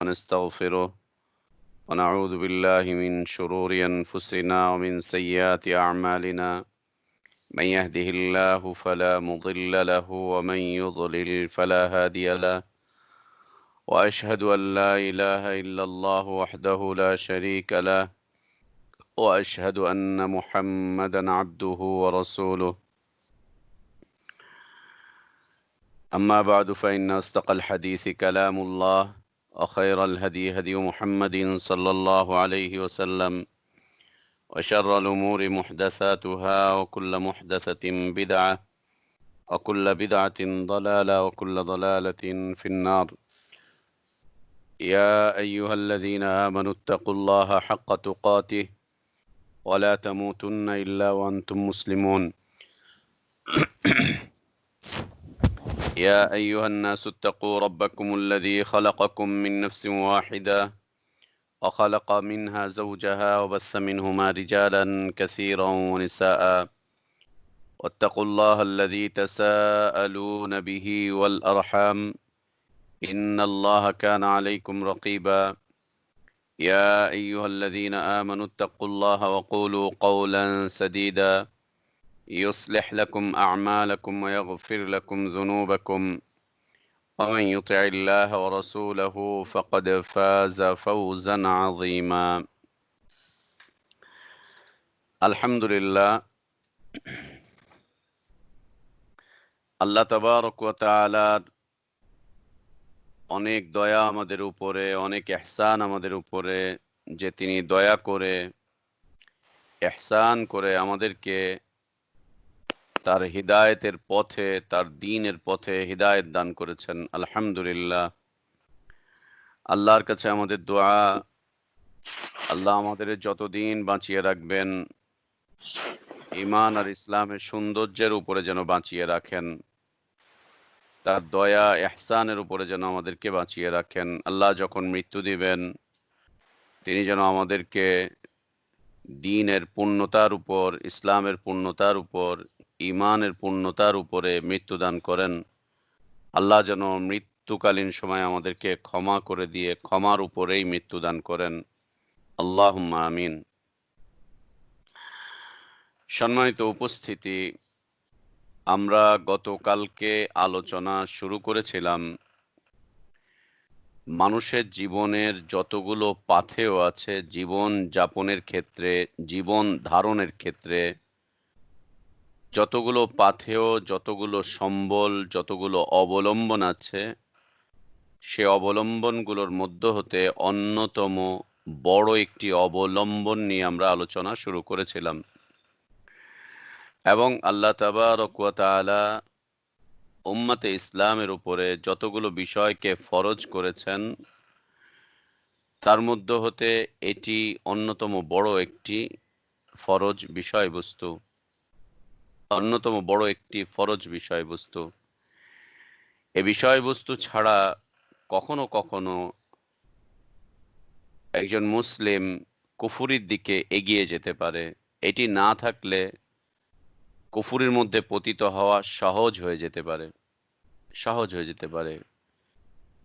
ونستغفره ونعوذ بالله من شرور أنفسنا ومن سيئات أعمالنا من يهده الله فلا مضل له ومن يضلل فلا هادي له وأشهد أن لا إله إلا الله وحده لا شريك له وأشهد أن محمدا عبده ورسوله أما بعد فإن أصدق الحديث كلام الله وخير الهدي هدي محمد صلى الله عليه وسلم وشر الأمور محدثاتها وكل محدثة بدعة وكل بدعة ضلالة وكل ضلالة في النار يا أيها الذين آمنوا اتقوا الله حق تقاته ولا تموتن إلا وأنتم مسلمون يا أيها الناس اتقوا ربكم الذي خلقكم من نفس واحدة وخلق منها زوجها وبث منهما رجالا كثيرا ونساء واتقوا الله الذي تساءلون به والأرحام إن الله كان عليكم رقيبا يا أيها الذين آمنوا اتقوا الله وقولوا قولا سديدا يصلح لكم أعمالكم ويغفر لكم ذنوبكم ومن يطع الله ورسوله فقد فاز فوزا عظيما الحمد لله আল্লাহ তাবারক ওয়া তাআলার অনেক দয়া আমাদের উপরে, অনেক ইহসান আমাদের উপরে, যে তিনি দয়া করে ইহসান করে আমাদেরকে তার হিদায়াতের পথে, তার দ্বীনের পথে হিদায়াত দান করেছেন। আলহামদুলিল্লাহ। আল্লাহর কাছে আমাদের দোয়া, আল্লাহ আমাদের যতদিন বাঁচিয়ে রাখবেন ঈমান আর ইসলামের সৌন্দর্যের উপরে যেন বাঁচিয়ে রাখেন, তার দয়া ইহসানের উপরে যেন আমাদেরকে বাঁচিয়ে রাখেন। আল্লাহ যখন মৃত্যু দিবেন তিনি যেন আমাদেরকে দ্বীনের পূর্ণতার উপর, ইসলামের পূর্ণতার উপর, ঈমানের পূর্ণতার উপরে মৃত্যুদান করেন। আল্লাহ যেন মৃত্যুকালীন সময় আমাদেরকে ক্ষমা করে দিয়ে ক্ষমার উপরেই মৃত্যুদান করেন। আল্লাহুম্মা আমিন। সম্মানিত উপস্থিতি, আমরা গতকালকে আলোচনা শুরু করেছিলাম মানুষের জীবনের যতগুলো পাথেয় আছে, জীবন যাপনের ক্ষেত্রে, জীবন ধারণের ক্ষেত্রে যতগুলো পাথেয়, যতগুলো সম্বল, যতগুলো অবলম্বন আছে, সে অবলম্বনগুলোর মধ্য হতে অন্যতম বড় একটি অবলম্বন নিয়ে আমরা আলোচনা শুরু করেছিলাম। এবং আল্লাহ তাবারক ওয়া তাআলা উম্মতে ইসলামের উপরে যতগুলো বিষয়কে ফরজ করেছেন তার মধ্য হতে এটি অন্যতম বড় একটি ফরজ বিষয়বস্তু, অন্যতম বড় একটি ফরজ বিষয়বস্তু। এ বিষয়বস্তু ছাড়া কখনো কখনো একজন মুসলিম কুফরির দিকে এগিয়ে যেতে পারে। এটি না থাকলে কুফরির মধ্যে পতিত হওয়া সহজ হয়ে যেতে পারে, সহজ হয়ে যেতে পারে।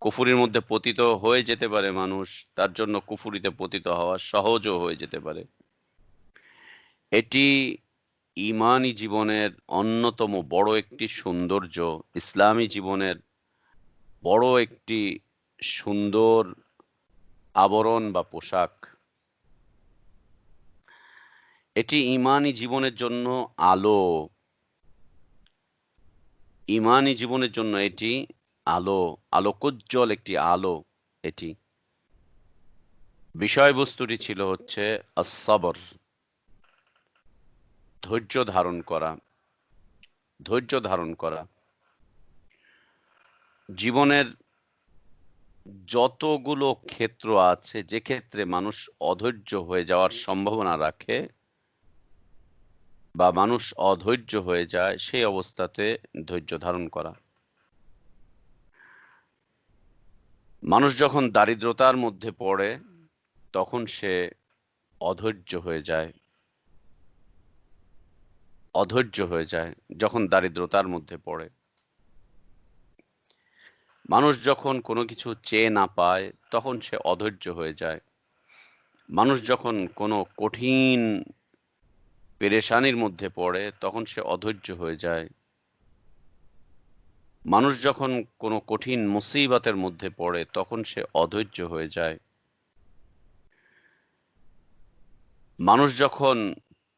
কুফরির মধ্যে পতিত হয়ে যেতে পারে মানুষ, তার জন্য কুফরিতে পতিত হওয়া সহজও হয়ে যেতে পারে। এটি ঈমানি জীবনের অন্যতম বড় একটি সৌন্দর্য, ইসলামী জীবনের বড় একটি সুন্দর আবরণ বা পোশাক। এটি ঈমানি জীবনের জন্য আলো, ঈমানি জীবনের জন্য এটি আলো, আলোকোজ্জ্বল একটি আলো। এটি বিষয়বস্তুটি ছিল হচ্ছে আস-সবর, ধৈর্য ধারণ করা, ধৈর্য ধারণ করা। জীবনের যতগুলো ক্ষেত্র আছে যে ক্ষেত্রে মানুষ অধৈর্য হয়ে যাওয়ার সম্ভাবনা রাখে বা মানুষ অধৈর্য হয়ে যায়, সেই অবস্থাতে ধৈর্য ধারণ করা। মানুষ যখন দারিদ্রতার মধ্যে পড়ে তখন সে অধৈর্য হয়ে যায়, অধৈর্য হয়ে যায় যখন দারিদ্রতার মধ্যে পড়ে। মানুষ যখন কোনো কিছু চেয়ে না পায় তখন সে অধৈর্য হয়ে যায়। মানুষ যখন কোনো কঠিন পেরেশানির মধ্যে পড়ে তখন সে অধৈর্য হয়ে যায়। মানুষ যখন কোনো কঠিন মুসিবতের মধ্যে পড়ে তখন সে অধৈর্য হয়ে যায়। মানুষ যখন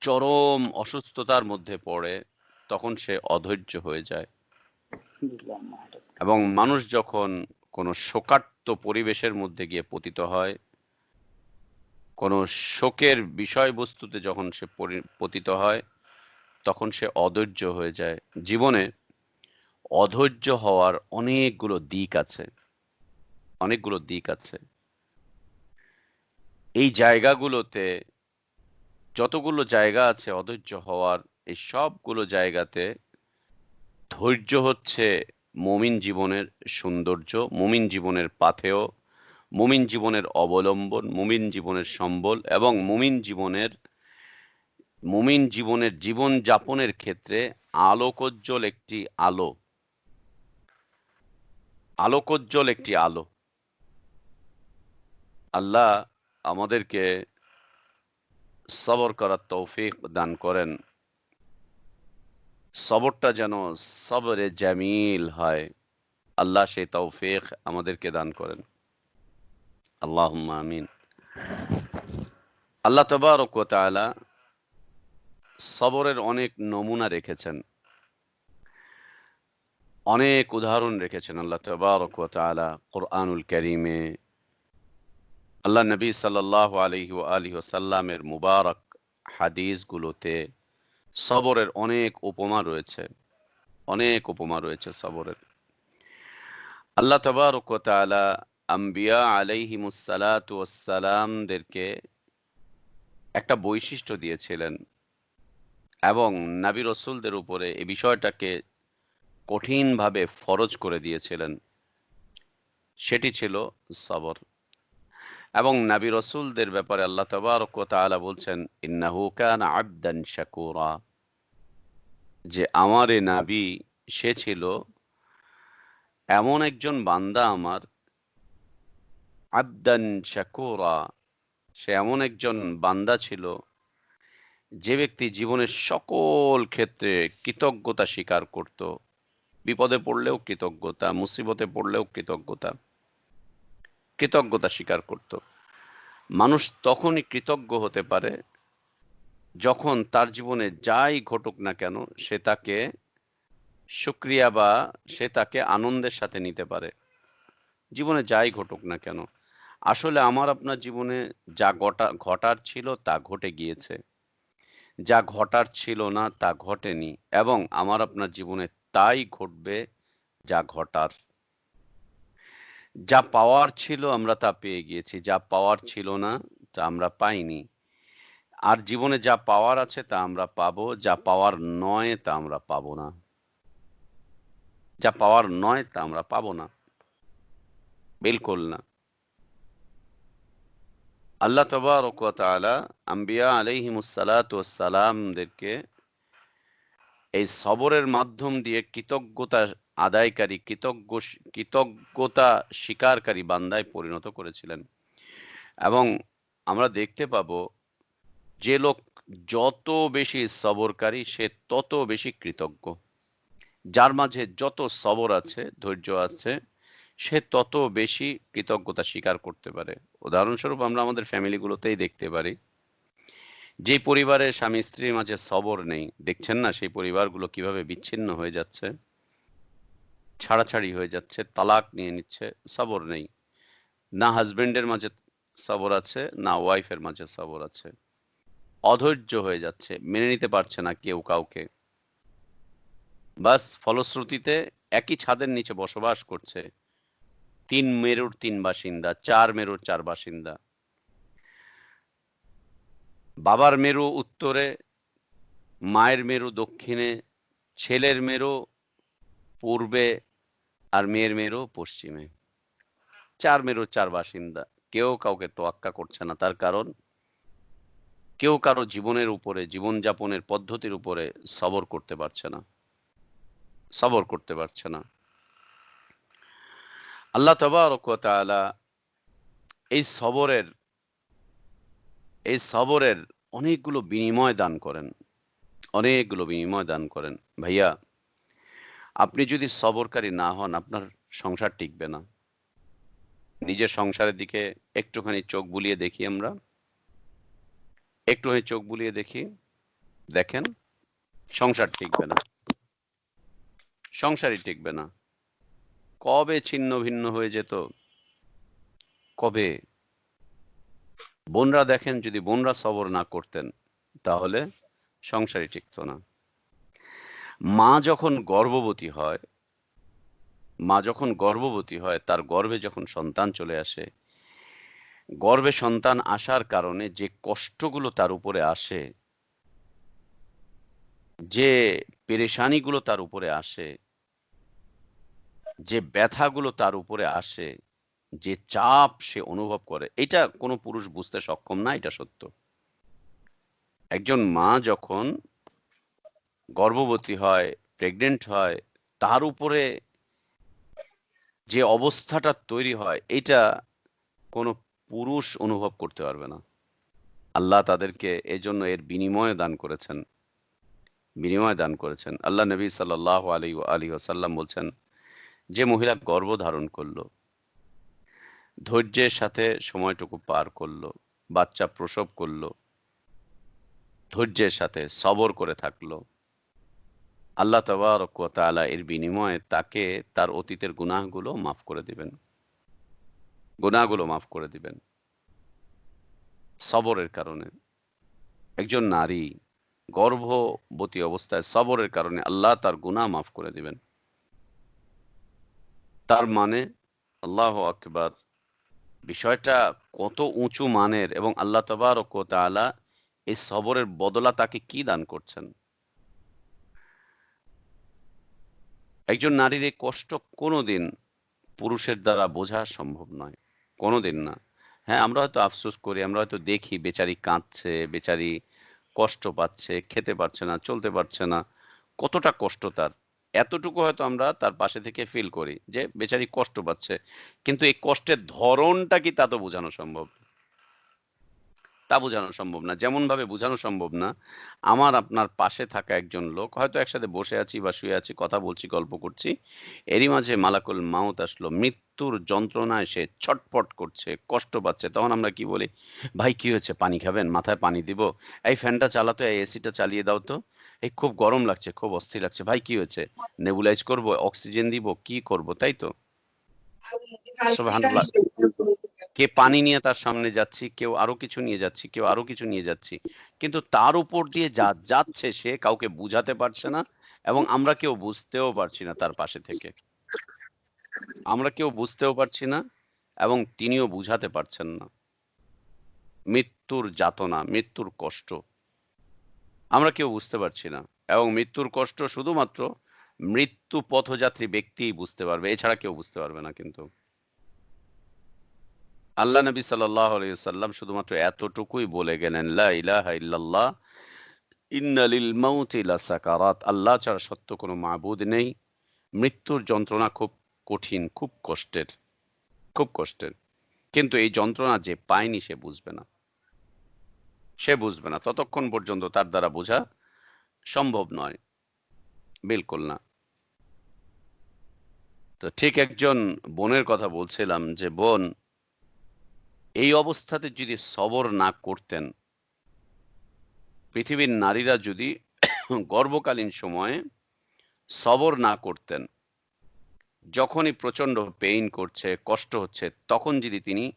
চরম অসুস্থতার মধ্যে পড়ে তখন সে অধৈর্য হয়ে যায়। এবং মানুষ যখন কোনো শোকার্ত পরিবেশের মধ্যে গিয়ে পতিত হয়, কোনো শোকের বিষয়বস্তুতে যখন সে পতিত হয় তখন সে অধৈর্য হয়ে যায়। জীবনে অধৈর্য হওয়ার অনেকগুলো দিক আছে, অনেকগুলো দিক আছে। এই জায়গাগুলোতে যতগুলো জায়গা আছে অধৈর্য হওয়ার, এই সবগুলো জায়গাতে ধৈর্য হচ্ছে মুমিন জীবনের সৌন্দর্য, মুমিন জীবনের পাথেয়, মুমিন জীবনের অবলম্বন, মুমিন জীবনের সম্বল এবং মুমিন জীবনের জীবন যাপনের ক্ষেত্রে আলোকোজ্জ্বল একটি আলো, আলোকোজ্জ্বল একটি আলো। আল্লাহ আমাদেরকে সবর করার তৌফিক দান করেন। সবরটা যেন সবরে জামিল হয়, আল্লাহ সেই তৌফিক আমাদেরকে দান করেন। আল্লাহুম্মা আমিন। আল্লাহ তাবারক ওয়া তাআলা সবরের অনেক নমুনা রেখেছেন, অনেক উদাহরণ রেখেছেন আল্লাহ তাবারক ওয়া তাআলা কুরআনুল কারীমে। আল্লাহ নবী সাল্লাল্লাহু আলাইহি ওয়া আলিহি ওয়াসাল্লামের মুবারক হাদিসগুলোতে সবরের অনেক উপমা রয়েছে, অনেক উপমা রয়েছে সবরের। আল্লাহ তাবারক ওয়া তাআলা আম্বিয়া আলাইহিমুস সালাতু ওয়াস সালামদেরকে একটা বৈশিষ্ট্য দিয়েছিলেন এবং নবী রাসূলদের উপরে এই বিষয়টাকে কঠিনভাবে ফরজ করে দিয়েছিলেন। সেটি ছিল সবর। এবং নবী রাসূলদের ব্যাপারে আল্লাহ তাবারক ওয়া তাআলা বলছেন, ইন্নাহু কানা আবদান শাকুরা, যে আমার এ নবী সে ছিল এমন একজন বান্দা আমার, আবদান শাকুরা, সে এমন একজন বান্দা ছিল যে ব্যক্তি জীবনের সকল ক্ষেত্রে কৃতজ্ঞতা স্বীকার করত। বিপদে পড়লেও কৃতজ্ঞতা, মুসিবতে পড়লেও কৃতজ্ঞতা, কৃতজ্ঞতা স্বীকার করত। মানুষ তখনই কৃতজ্ঞ হতে পারে যখন তার জীবনে যাই ঘটুক না কেন সে তাকে শুকরিয়া বা সে তাকে আনন্দের সাথে নিতে পারে। জীবনে যাই ঘটুক না কেন, আসলে আমার আপনার জীবনে যা ঘটার ছিল তা ঘটে গিয়েছে, যা ঘটার ছিল না তা ঘটেনি, এবং আমার আপনার জীবনে তাই ঘটবে যা ঘটার। যা পাওয়ার ছিল আমরা তা পেয়ে গিয়েছি, যা পাওয়ার ছিল না তা আমরা পাইনি। আর জীবনে যা পাওয়ার আছে তা আমরা পাবো, যা পাওয়ার নয় তা আমরা পাবো না, যা পাওয়ার নয় তা আমরা পাবো না, বিলকুল না। আল্লাহ তাবারক ওয়া তাআলা আম্বিয়া আলাইহিমুস সালাতু ওয়াস সালামদেরকে এই সবরের মাধ্যম দিয়ে কৃতজ্ঞতা আদায়কারী, কৃতজ্ঞতা স্বীকারকারী বান্দায় পরিণত করেছিলেন। এবং আমরা দেখতে পাবো যে লোক যত বেশি সবরকারী সে তত বেশি কৃতজ্ঞ। যার মাঝে যত সবর আছে, ধৈর্য আছে, সে তত বেশি কৃতজ্ঞতা স্বীকার করতে পারে। উদাহরণস্বরূপ আমরা আমাদের ফ্যামিলিগুলোতেই দেখতে পারি, যে পরিবারে স্বামী স্ত্রীর মাঝে সবর নেই, দেখছেন না সেই পরিবারগুলো কিভাবে বিচ্ছিন্ন হয়ে যাচ্ছে, ছাড়াছাড়ি হয়ে যাচ্ছে, তালাক নিয়ে নিচ্ছে। সবর নেই, না হাজবেন্ডের মাঝে সবর আছে, না ওয়াইফের মাঝে সবর আছে। অধৈর্য হয়ে যাচ্ছে, মেনে নিতে পারছে না কেউ কাউকে। বাস ফলশ্রুতিতে একই ছাদের নিচে বসবাস করছে ৩ মেরুর ৩ বাসিন্দা, ৪ মেরুর ৪ বাসিন্দা। বাবার মেরু উত্তরে, মায়ের মেরু দক্ষিণে, ছেলের মেরু পূর্বে, আর মেয়ের মেরু পশ্চিমে। ৪ মেরুর ৪ বাসিন্দা। কেউ কাউকে তোয়াক্কা করছে না। তার কারণ কেউ কারো জীবনের উপরে, জীবনযাপনের পদ্ধতির উপরে সবর করতে পারছে না, সবর করতে পারছে না। আল্লাহ তাবারক ওয়া তাআলা এই সবরের অনেকগুলো বিনিময় দান করেন, অনেকগুলো বিনিময় দান করেন। ভাইয়া, আপনি যদি সবরকারী না হন, আপনার সংসার টিকবে না। নিজের সংসারের দিকে একটুখানি চোখ বুলিয়ে দেখি আমরা, একটুখানি চোখ বুলিয়ে দেখি, দেখেন সংসার টিকবে না, সংসারই টিকবে না। কবে ছিন্ন ভিন্ন হয়ে যেত, কবে। বোনরা দেখেন, যদি বোনরা সবর না করতেন তাহলে সংসারই টিকতো না। মা যখন গর্ভবতী হয়, মা যখন গর্ভবতী হয়, তার গর্ভে যখন সন্তান চলে আসে, গর্ভে সন্তান আসার কারণে যে কষ্টগুলো তার উপরে আসে, যে পেরেশানিগুলো তার উপরে আসে, যে ব্যথাগুলো তার উপরে আসে, যে চাপ সে অনুভব করে, এটা কোনো পুরুষ বুঝতে সক্ষম না, এটা সত্য। একজন মা যখন গর্ভবতী হয়, প্রেগনেন্ট হয়, তার উপরে যে অবস্থাটা তৈরি হয়, এটা কোনো পুরুষ অনুভব করতে পারবে না। আল্লাহ তাদেরকে এজন্য এর বিনিময় দান করেছেন, বিনিময় দান করেছেন। আল্লাহ নবী সাল্লাল্লাহু আলাইহি ওয়াসাল্লাম বলছেন, যে মহিলা গর্ভধারণ করলো, ধৈর্যের সাথে সময়টুকু পার করলো, বাচ্চা প্রসব করলো, ধৈর্যের সাথে সবর করে থাকলো, আল্লাহ তাবারক ওয়া তাআলা এর বিনিময়ে তাকে তার অতীতের গুনাহগুলো মাফ করে দিবেন, গুনাহগুলো মাফ করে দিবেন সবরের কারণে। একজন নারী গর্ভবতী অবস্থায় সবরের কারণে আল্লাহ তার গুনাহ মাফ করে দিবেন। তার মানে আল্লাহু আকবার, বিষয়টা কত উঁচু মানের, এবং আল্লাহ তাবারক ওয়া তাআলা এই সবরের বদলা তাকে কি দান করছেন। একজন নারীর এই কষ্ট কোনোদিন পুরুষের দ্বারা বোঝা সম্ভব নয়, কোনোদিন না। হ্যাঁ, আমরা হয়তো আফসোস করি, আমরা হয়তো দেখি বেচারি কাঁদছে, বেচারি কষ্ট পাচ্ছে, খেতে পারছে না, চলতে পারছে না, কতটা কষ্ট তার। এতটুকু হয়তো আমরা তার পাশে থেকে ফিল করি যে বেচারি কষ্ট পাচ্ছে। কিন্তু এই কষ্টের ধরনটা কি তা তো বোঝানো সম্ভব, তা বোঝানো সম্ভব না। যেমনভাবে বোঝানো সম্ভব না, আমার আপনার পাশে থাকা একজন লোক, হয়তো একসাথে বসে আছি বা শুয়ে আছি, কথা বলছি, গল্প করছি। এরই মাঝে মালাকুল মাউত আসলো। মৃত্যুর যন্ত্রণায় সে ছটফট করছে, কষ্ট পাচ্ছে। তখন আমরা কি বলি? "ভাই কি হয়েছে? পানি খাবেন? মাথায় পানি দিব? এই ফ্যানটা চালাতো, এই এসিটা চালিয়ে দাও তো। এই খুব গরম লাগছে, খুব অস্থির লাগছে। ভাই কি হয়েছে? নেবুলাইজ করব? অক্সিজেন দিব? কি করব?" তাই তো? সুবহানাল্লাহ। কে পানি নিয়ে তার সামনে যাচ্ছি, কেউ আরো কিছু নিয়ে যাচ্ছি, কেউ আরো কিছু নিয়ে যাচ্ছি। কিন্তু তার উপর দিয়ে যা যাচ্ছে সে কাউকে বুঝাতে পারছে না, এবং আমরা কেউ বুঝতেও পারছি না তার পাশে থেকে। আমরা কেউ বুঝতেও পারছি না, এবং তিনিও বুঝাতে পারছেন না। মৃত্যুর যাতনা, মৃত্যুর কষ্ট আমরা কেউ বুঝতে পারছি না, এবং মৃত্যুর কষ্ট শুধুমাত্র মৃত্যু পথযাত্রী ব্যক্তিই বুঝতে পারবে, এছাড়া কেউ বুঝতে পারবে না কিন্তু। আল্লাহ নবী সাল্লাল্লাহু আলাইহি ওয়াসাল্লাম শুধুমাত্র এতটুকুই বলে গেলেন, লা ইলাহা ইল্লাল্লাহ ইন্না লিল মাউতি লাসাকারাত। আল্লাহ ছাড়া সত্য কোনো মাবুদ নেই। মৃত্যুর যন্ত্রণা খুব কঠিন, খুব কষ্টের, খুব কষ্টের। কিন্তু এই যন্ত্রণা যে পায়নি সে বুঝবে না। সে বুঝবে না। ততক্ষণ পর্যন্ত তার দ্বারা বোঝা সম্ভব নয়। বিলকুল না। তো ঠিক একজন বোনের কথা বলছিলাম যে, বোন এই অবস্থাতে যদি সবর না করতেন, পৃথিবীর নারীরা যদি গর্ভকালীন সময়ে সবর না করতেন, যখনই প্রচন্ড পেইন করছে, কষ্ট হচ্ছে, তখন যদি তিনি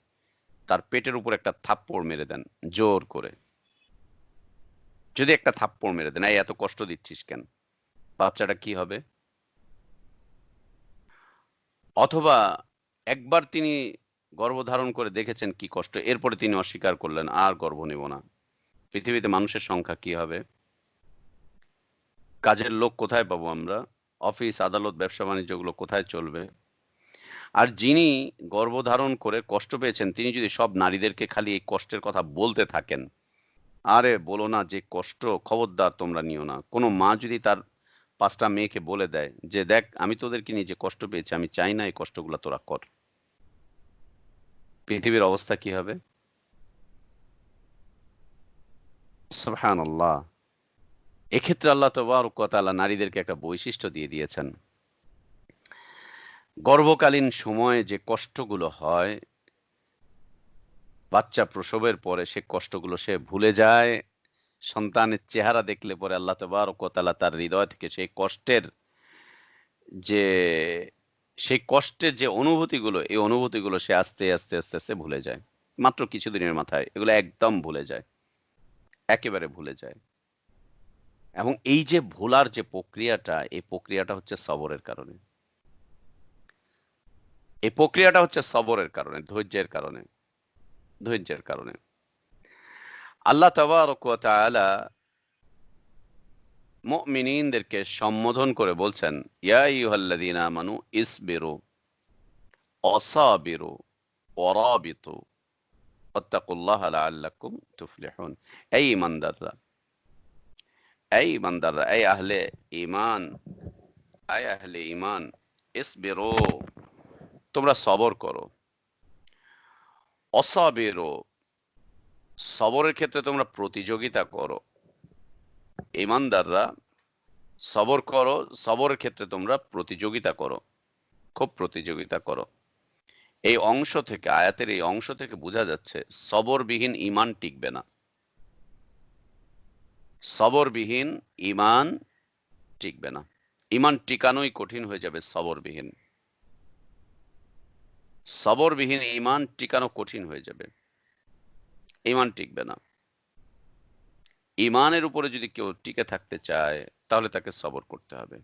তার পেটের উপর একটা থাপ্পড় মেরে দেন জোর করে, যদি একটা থাপ্পড় মেরে দেন, "এই এত কষ্ট দিচ্ছিস কেন?" বাচ্চাটা কি হবে? অথবা একবার তিনি গর্ভধারণ করে দেখেছেন কি কষ্ট, এরপরে তিনি অস্বীকার করলেন, আর গর্ভ নেব না। পৃথিবীতে মানুষের সংখ্যা কি হবে? কাজের লোক কোথায় পাবো আমরা? অফিস, আদালত, ব্যবসা-বাণিজ্যগুলো কোথায় চলবে? আর যিনি গর্ভধারণ করে কষ্ট পেয়েছেন, তিনি যদি সব নারীদেরকে খালি এই কষ্টের কথা বলতে থাকেন, "আরে বলো না যে কষ্ট, খবরদার তোমরা নিও না।" কোন মা যদি তার ৫ টা মেয়েকে বলে দেয় যে, "দেখ আমি তোদেরকে নিয়ে যে কষ্ট পেয়েছি, আমি চাই না এই কষ্টগুলা তোরা কর।" পৃথিবীর অবস্থা কি হবে? সুবহানাল্লাহ। এক্ষেত্রে আল্লাহ তাবারক ওয়া তাআলা নারীদেরকে একটা বৈশিষ্ট্য দিয়ে দিয়েছেন। গর্ভকালীন সময়ে যে কষ্টগুলো হয়, বাচ্চা প্রসবের পরে সে কষ্টগুলো সে ভুলে যায়। সন্তানের চেহারা দেখলে পরে আল্লাহ তাবারক ওয়া তাআলা তার হৃদয় থেকে সেই কষ্টের যে সেই কষ্টের যে অনুভূতিগুলো, এই অনুভূতিগুলো সে আস্তে আস্তে ভুলে যায়। মাত্র কিছুদিনের মাথায় এগুলো একদম ভুলে যায়। একেবারে ভুলে যায়। এবং এই যে ভোলার যে প্রক্রিয়াটা, এই প্রক্রিয়াটা হচ্ছে সবরের কারণে। এই প্রক্রিয়াটা হচ্ছে সবরের কারণে, ধৈর্যের কারণে, ধৈর্যের কারণে। আল্লাহ তাবারক ওয়া তাআলা মুমিনিনদেরকে সম্বোধন করে বলছেন, ইয়া আইয়ুহাল্লাযীনা আমানু ইসবিরু ওয়াসাবিরু ওয়ারাবিতু ওয়াত্তাকুল্লাহা লাআল্লাকুম তুফলিহুন। এই ঈমানদাররা, এই ঈমানদাররা, এই আহলে ঈমান, এই আহলে ঈমান, ইসবিরু, তোমরা সবর করো। ওয়াসাবিরু, সবরের ক্ষেত্রে তোমরা প্রতিযোগিতা করো। ঈমানদাররা সবর করো, সবরের ক্ষেত্রে তোমরা প্রতিযোগিতা করো। খুব প্রতিযোগিতা করো। এই অংশ থেকে, আয়াতের এই অংশ থেকে বোঝা যাচ্ছে সবরবিহীন ঈমান টিকবে না। সবরবিহীন ঈমান টিকবে না। ঈমান টিকানোই কঠিন হয়ে যাবে সবরবিহীন। সবরবিহীন ঈমান টিকানো কঠিন হয়ে যাবে। ঈমান টিকবে না। ঈমানের উপরে যদি কেউ টিকে থাকতে চায়, তাহলে তাকে সবর করতে হবে।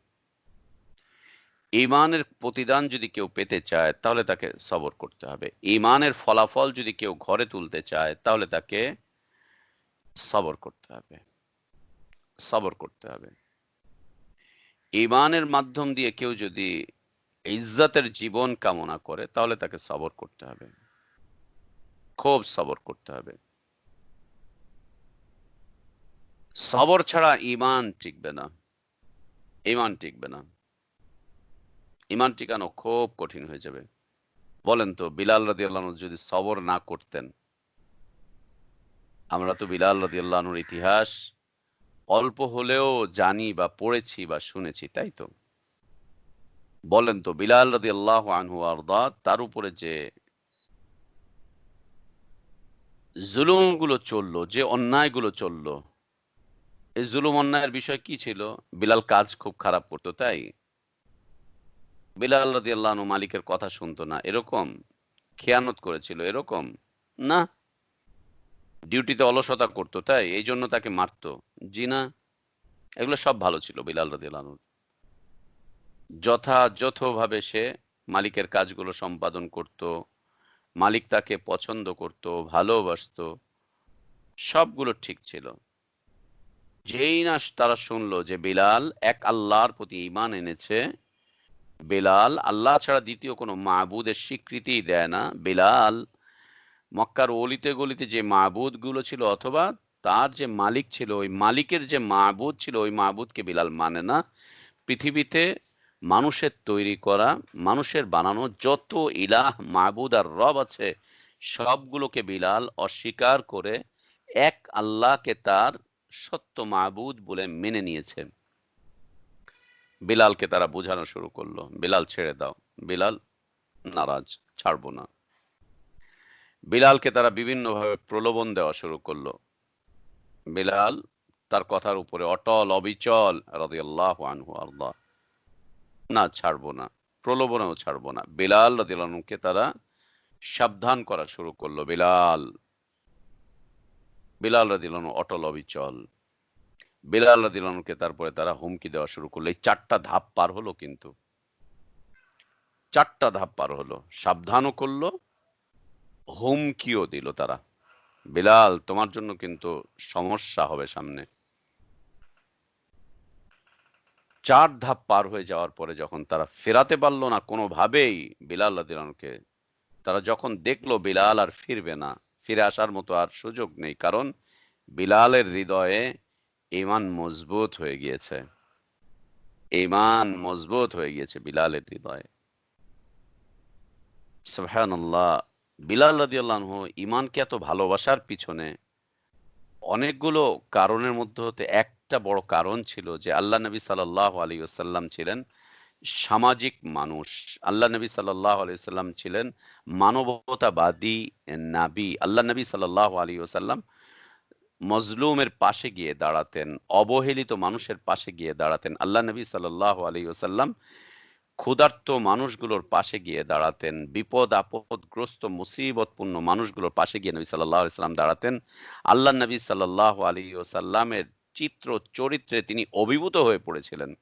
ঈমানের প্রতিদান যদি কেউ পেতে চায়, তাহলে তাকে সবর করতে হবে। ঈমানের ফলাফল যদি কেউ ঘরে তুলতে চায়, তাহলে তাকে সবর করতে হবে। সবর করতে হবে। ঈমানের মাধ্যম দিয়ে কেউ যদি ইজ্জতের জীবন কামনা করে, তাহলে তাকে সবর করতে হবে। খুব সবর করতে হবে। সবর ছাড়া ঈমান টিকবে না। ঈমান টিকবে না। ঈমান টিকানো খুব কঠিন হয়ে যাবে। বলেন তো বিলাল রাদিয়াল্লাহু আনহু যদি সবর না করতেন, আমরা তো বিলাল রাদিয়াল্লাহু আনহুর ইতিহাস অল্প হলেও জানি বা পড়েছি বা শুনেছি, তাই তো? বলেন তো বিলাল রাদিয়াল্লাহু আনহু আরদা, তার উপরে যে জুলুমগুলো চললো, যে অন্যায়গুলো চললো, এই জুলুম অন্যায়ের বিষয় কি ছিল? বিলাল কাজ খুব খারাপ করতো, তাই? বিলাল রাদিয়াল্লাহু আনহু মালিকের কথা শুনতো না, এরকম? খেয়ানত করেছিল, এরকম? না। ডিউটিতে অলসতা করতো, তাই? এইজন্য তাকে মারতো? জি না। এগুলো সব ভালো ছিল বিলাল রাদিয়াল্লাহু আনহুর। যথাযথভাবে সে মালিকের কাজগুলো সম্পাদন করত। মালিক তাকে পছন্দ করত, ভালোবাসতো। সবগুলো ঠিক ছিল। যেই না তারা শুনলো যে বিলাল এক আল্লাহর প্রতি ঈমান এনেছে, বিলাল আল্লাহ ছাড়া দ্বিতীয় কোনো মাবুদের স্বীকৃতিই দেয় না। বিলাল মক্কার অলিতে গলিতে যে মাবুদ গুলো ছিল, অথবা তার যে মালিক ছিল, ওই মালিকের যে মাবুদ ছিল, ওই মাবুদকে বিলাল মানে না। পৃথিবীতে মানুষের তৈরি করা, মানুষের বানানো যত ইলাহ, মাবুদ আর রব আছে, সবগুলোকে বিলাল অস্বীকার করে এক আল্লাহকে তার সত্য মাবুদ বলে মেনে নিয়েছে। বিলালকে তারা বোঝানো শুরু করলো, বিলাল ছেড়ে দাও। বিলাল নারাজ, ছাড়বো না। বিলালকে তারা বিভিন্নভাবে প্রলোভন দেওয়া শুরু করলো। বিলাল তার কথার উপরে অটল অবিচল রাদিয়াল্লাহু আনহু আল্লাহ, না ছাড়বো না, প্রলোভনেও ছাড়বো না। বিলাল রাদিয়াল্লাহু আনহুকে তারা সাবধান করা শুরু করলো। বিলাল, বিলাল রাদিয়াল্লাহু আনহু অটল অবিচল। বিলাল রাদিয়াল্লাহু আনহুকে তারপরে তারা হুমকি দেওয়া শুরু করলো। এই ৪ টা ধাপ পার হলো কিন্তু। ৪ টা ধাপ পার হলো। সাবধানও করলো, হুমকিও দিল তারা। বিলাল তোমার জন্য কিন্তু সমস্যা হবে সামনে। ৪ ধাপ পার হয়ে যাওয়ার পরে যখন তারা ফেরাতে পারল না কোনোভাবেই বিলাল রাদিয়াল্লাহু আনহুকে, তারা যখন দেখলো বিলাল আর ফিরবে না, ফিরে আসার মতো আর সুযোগ নেই। কারণ বিলালের হৃদয়ে ঈমান মজবুত হয়ে গিয়েছে। ঈমান মজবুত হয়ে গিয়েছে বিলালের হৃদয়ে। সুবহানাল্লাহ। বিলাল রাদিয়াল্লাহু আনহু ঈমানকে এত ভালোবাসার পিছনে অনেকগুলো কারণের মধ্যে হতে একটা বড় কারণ ছিল যে আল্লাহ নবী সাল্লাল্লাহু আলাইহি ওয়াসাল্লাম ছিলেন সামাজিক মানুষ। আল্লাহ নবী সাল্লাল্লাহু আলাইহি ওয়াসাল্লাম ছিলেন মানবতাবাদী নবী। আল্লাহ নবী সাল্লাল্লাহু আলাইহি ওয়াসাল্লাম মজলুমের পাশে গিয়ে দাঁড়াতেন, অবহেলিত মানুষের পাশে গিয়ে দাঁড়াতেন। আল্লাহ নবী সাল্লাল্লাহু আলাইহি ওয়াসাল্লাম ক্ষুধার্ত মানুষগুলোর পাশে গিয়ে দাঁড়াতেন, বিপদ আপদগ্রস্ত মুসিবতপূর্ণ মানুষগুলোর পাশে গিয়ে নবী সাল্লাল্লাহু আলাইহি ওয়াসাল্লাম দাঁড়াতেন। আল্লাহ নবী সাল্লাল্লাহু আলাইহি ওয়াসাল্লামের চিত্র চরিত্রে তিনি অভিভূত হয়ে পড়েছিলেন।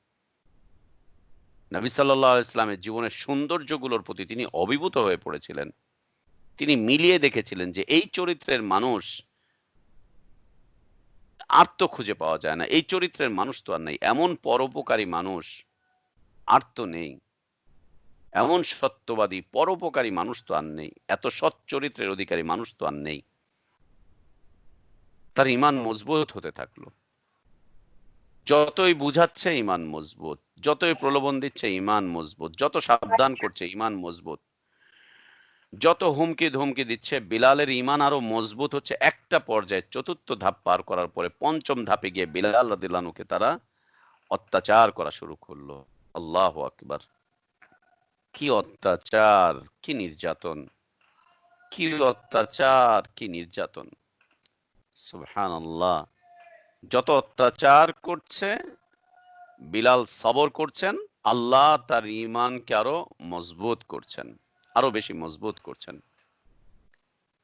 নবী সাল্লাল্লাহু আলাইহি ওয়াসাল্লামের জীবনের সৌন্দর্যগুলোর প্রতি তিনি অভিভূত হয়ে পড়েছিলেন। তিনি মিলিয়ে দেখেছিলেন যে এই চরিত্রের মানুষ আর তো খুঁজে পাওয়া যায় না। এই চরিত্রের মানুষ তো আর নেই। এমন পরোপকারী মানুষ আর তো নেই। এমন সত্যবাদী, পরোপকারী মানুষ তো আর নেই। এত সৎ চরিত্রের অধিকারী মানুষ তো আর নেই। তার ঈমান মজবুত হতে থাকলো। যতই বুঝাচ্ছে ঈমান মজবুত, যতই প্রলোভন দিচ্ছে ঈমান মজবুত, যত সাবধান করছে ঈমান মজবুত, যত হুমকি ধমকি দিচ্ছে বিলালের ঈমান আরো মজবুত হচ্ছে। একটা পর্যায়ে চতুর্থ ধাপ পার করার পরে পঞ্চম ধাপে গিয়ে বিলাল রাদিয়াল্লাহু আনহুকে তারা অত্যাচার করা শুরু করলো। আল্লাহু আকবার! কি অত্যাচার, কি নির্যাতন, কি অত্যাচার, কি নির্যাতন! সুবহানাল্লাহ! যত অত্যাচার করছে বিলাল সবর করছেন, আল্লাহ তার ঈমানকে আরো মজবুত করছেন, আরো বেশি মজবুত করছেন,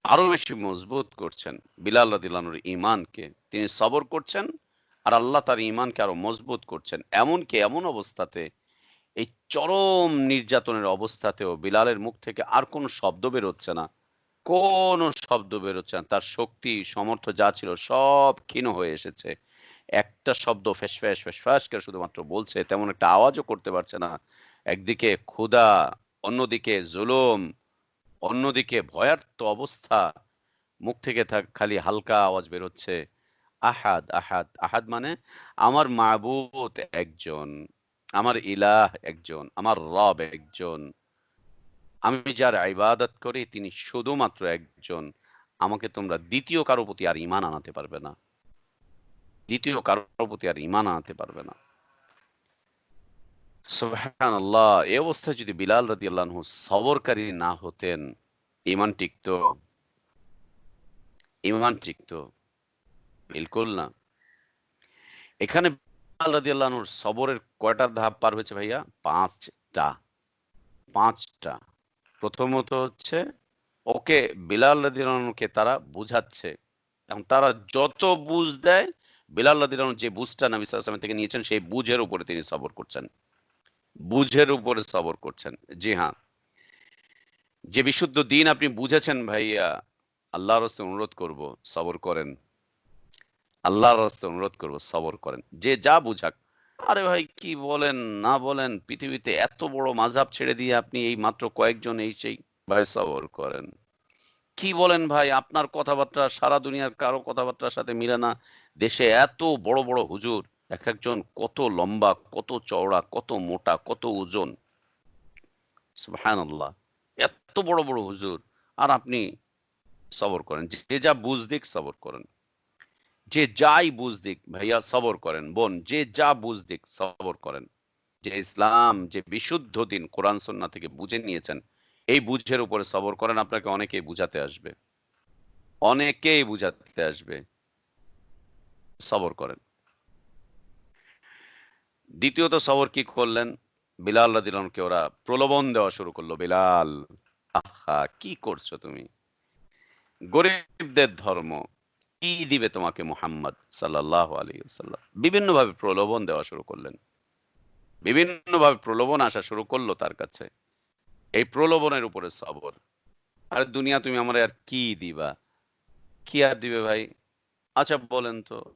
আরো বেশি মজবুত করছেন বিলাল রাদিয়াল্লাহু আনহুর ঈমানকে। তিনি সবর করছেন আর আল্লাহ তার ঈমানকে আরো মজবুত করছেন। এমনকি এমন অবস্থাতে এই চরম নির্যাতনের অবস্থাতেও বিলালের মুখ থেকে আর কোনো শব্দ বেরোচ্ছে না। কোনো শব্দ বেরোচ্ছে না। তার শক্তি, সামর্থ্য যা ছিল সব ক্ষীণ হয়ে এসেছে। একটা শব্দ ফ্যাঁস-ফ্যাঁস, ফ্যাঁস-ফ্যাঁস করে শুধুমাত্র বলছে। তেমন একটা আওয়াজও করতে পারছে না। একদিকে ক্ষুধা, অন্যদিকে জুলুম, অন্যদিকে ভয়ার্ত অবস্থা। মুখ থেকে খালি হালকা আওয়াজ বেরোচ্ছে। আহাদ, আহাদ, আহাদ মানে আমার মাবুদ একজন, আমার ইলাহ একজন, আমার রব একজন। আমি যার ইবাদত করি তিনি শুধুমাত্র একজন। আমাকে তোমরা দ্বিতীয় কারো প্রতি আর ঈমান আনাতে পারবে না। দ্বিতীয় কারো প্রতি আর ঈমান আনাতে পারবে না। সুবহানাল্লাহ! এই অবস্থায় যদি বিলাল রাদিয়াল্লাহু আনহু সবরকারী না হতেন, ঈমান টিকতো? ঈমান টিকতো? বিলকুল না। এখানে বিলাল রাদিয়াল্লাহু আনহুর সবরের কয়টা ধাপ পার হয়েছে ভাইয়া? ৫ টা। ৫ টা। প্রথমত হচ্ছে ওকে বিলাল রাদিয়াল্লাহু আনহুকে তারা বুঝাচ্ছে। এবং তারা যত বুঝ দেয়, বিলাল রাদিয়াল্লাহু আনহু যে বুঝটা নবী সাল্লাল্লাহু আলাইহি ওয়াসাল্লাম থেকে নিয়েছেন সেই বুঝের উপরে তিনি সবর করছেন। বুঝের উপরে সবর করছেন। জি হ্যাঁ। যে বিশুদ্ধ দ্বীন আপনি বুঝেছেন ভাইয়া, আল্লাহর হস্তে অনুরোধ করব সবর করেন। আল্লাহর হস্তে অনুরোধ করব সবর করেন। যে যা বুঝাক। আরে ভাই কি বলেন না বলেন পৃথিবীতে এত বড় মাযহাব ছেড়ে দিয়ে আপনি এই মাত্র কয়েকজন এই সেই ভাই সবর করেন। কি বলেন ভাই আপনার কথাবার্তা সারা দুনিয়ার কারো কথাবার্তার সাথে মিলে না। দেশে এত বড়, বড় হুজুর একেকজন কত লম্বা, কত চওড়া, কত মোটা, কত ওজন। সুবহানাল্লাহ! এত বড়, বড় হুজুর। আর আপনি সবর করেন। যে যা বুঝ দিক সবর করেন। যে যাই বুঝ দিক ভাইয়া সবর করেন। বোন যে যা বুঝ দিক সবর করেন। যে ইসলাম যে বিশুদ্ধ দিন কোরআন সুন্নাহ থেকে বুঝে নিয়েছেন, এই বুঝের উপরে সবর করেন আপনাকে অনেকেই বুঝাতে আসবে। অনেকেই বুঝাতে আসবে। সবর করেন। দ্বিতীয়ত সবর কি করলেন? বিলাল রাদিয়াল্লাহু আনহুকে ওরা প্রলোভন দেওয়া শুরু করলো। বিলাল, আহা! কি করছো তুমি? গরিবদের ধর্ম। কি দিবে তোমাকে মুহাম্মদ সাল্লাল্লাহু আলাইহি ওয়াসাল্লাম? বিভিন্নভাবে প্রলোভন দেওয়া শুরু করলেন। বিভিন্নভাবে প্রলোভন আসা শুরু করলো তার কাছে। এই প্রলোভনের উপরে সবর। আরে দুনিয়া তুমি আমারে আর কি দিবা? কি আর দিবে ভাই? আচ্ছা বলেন তো,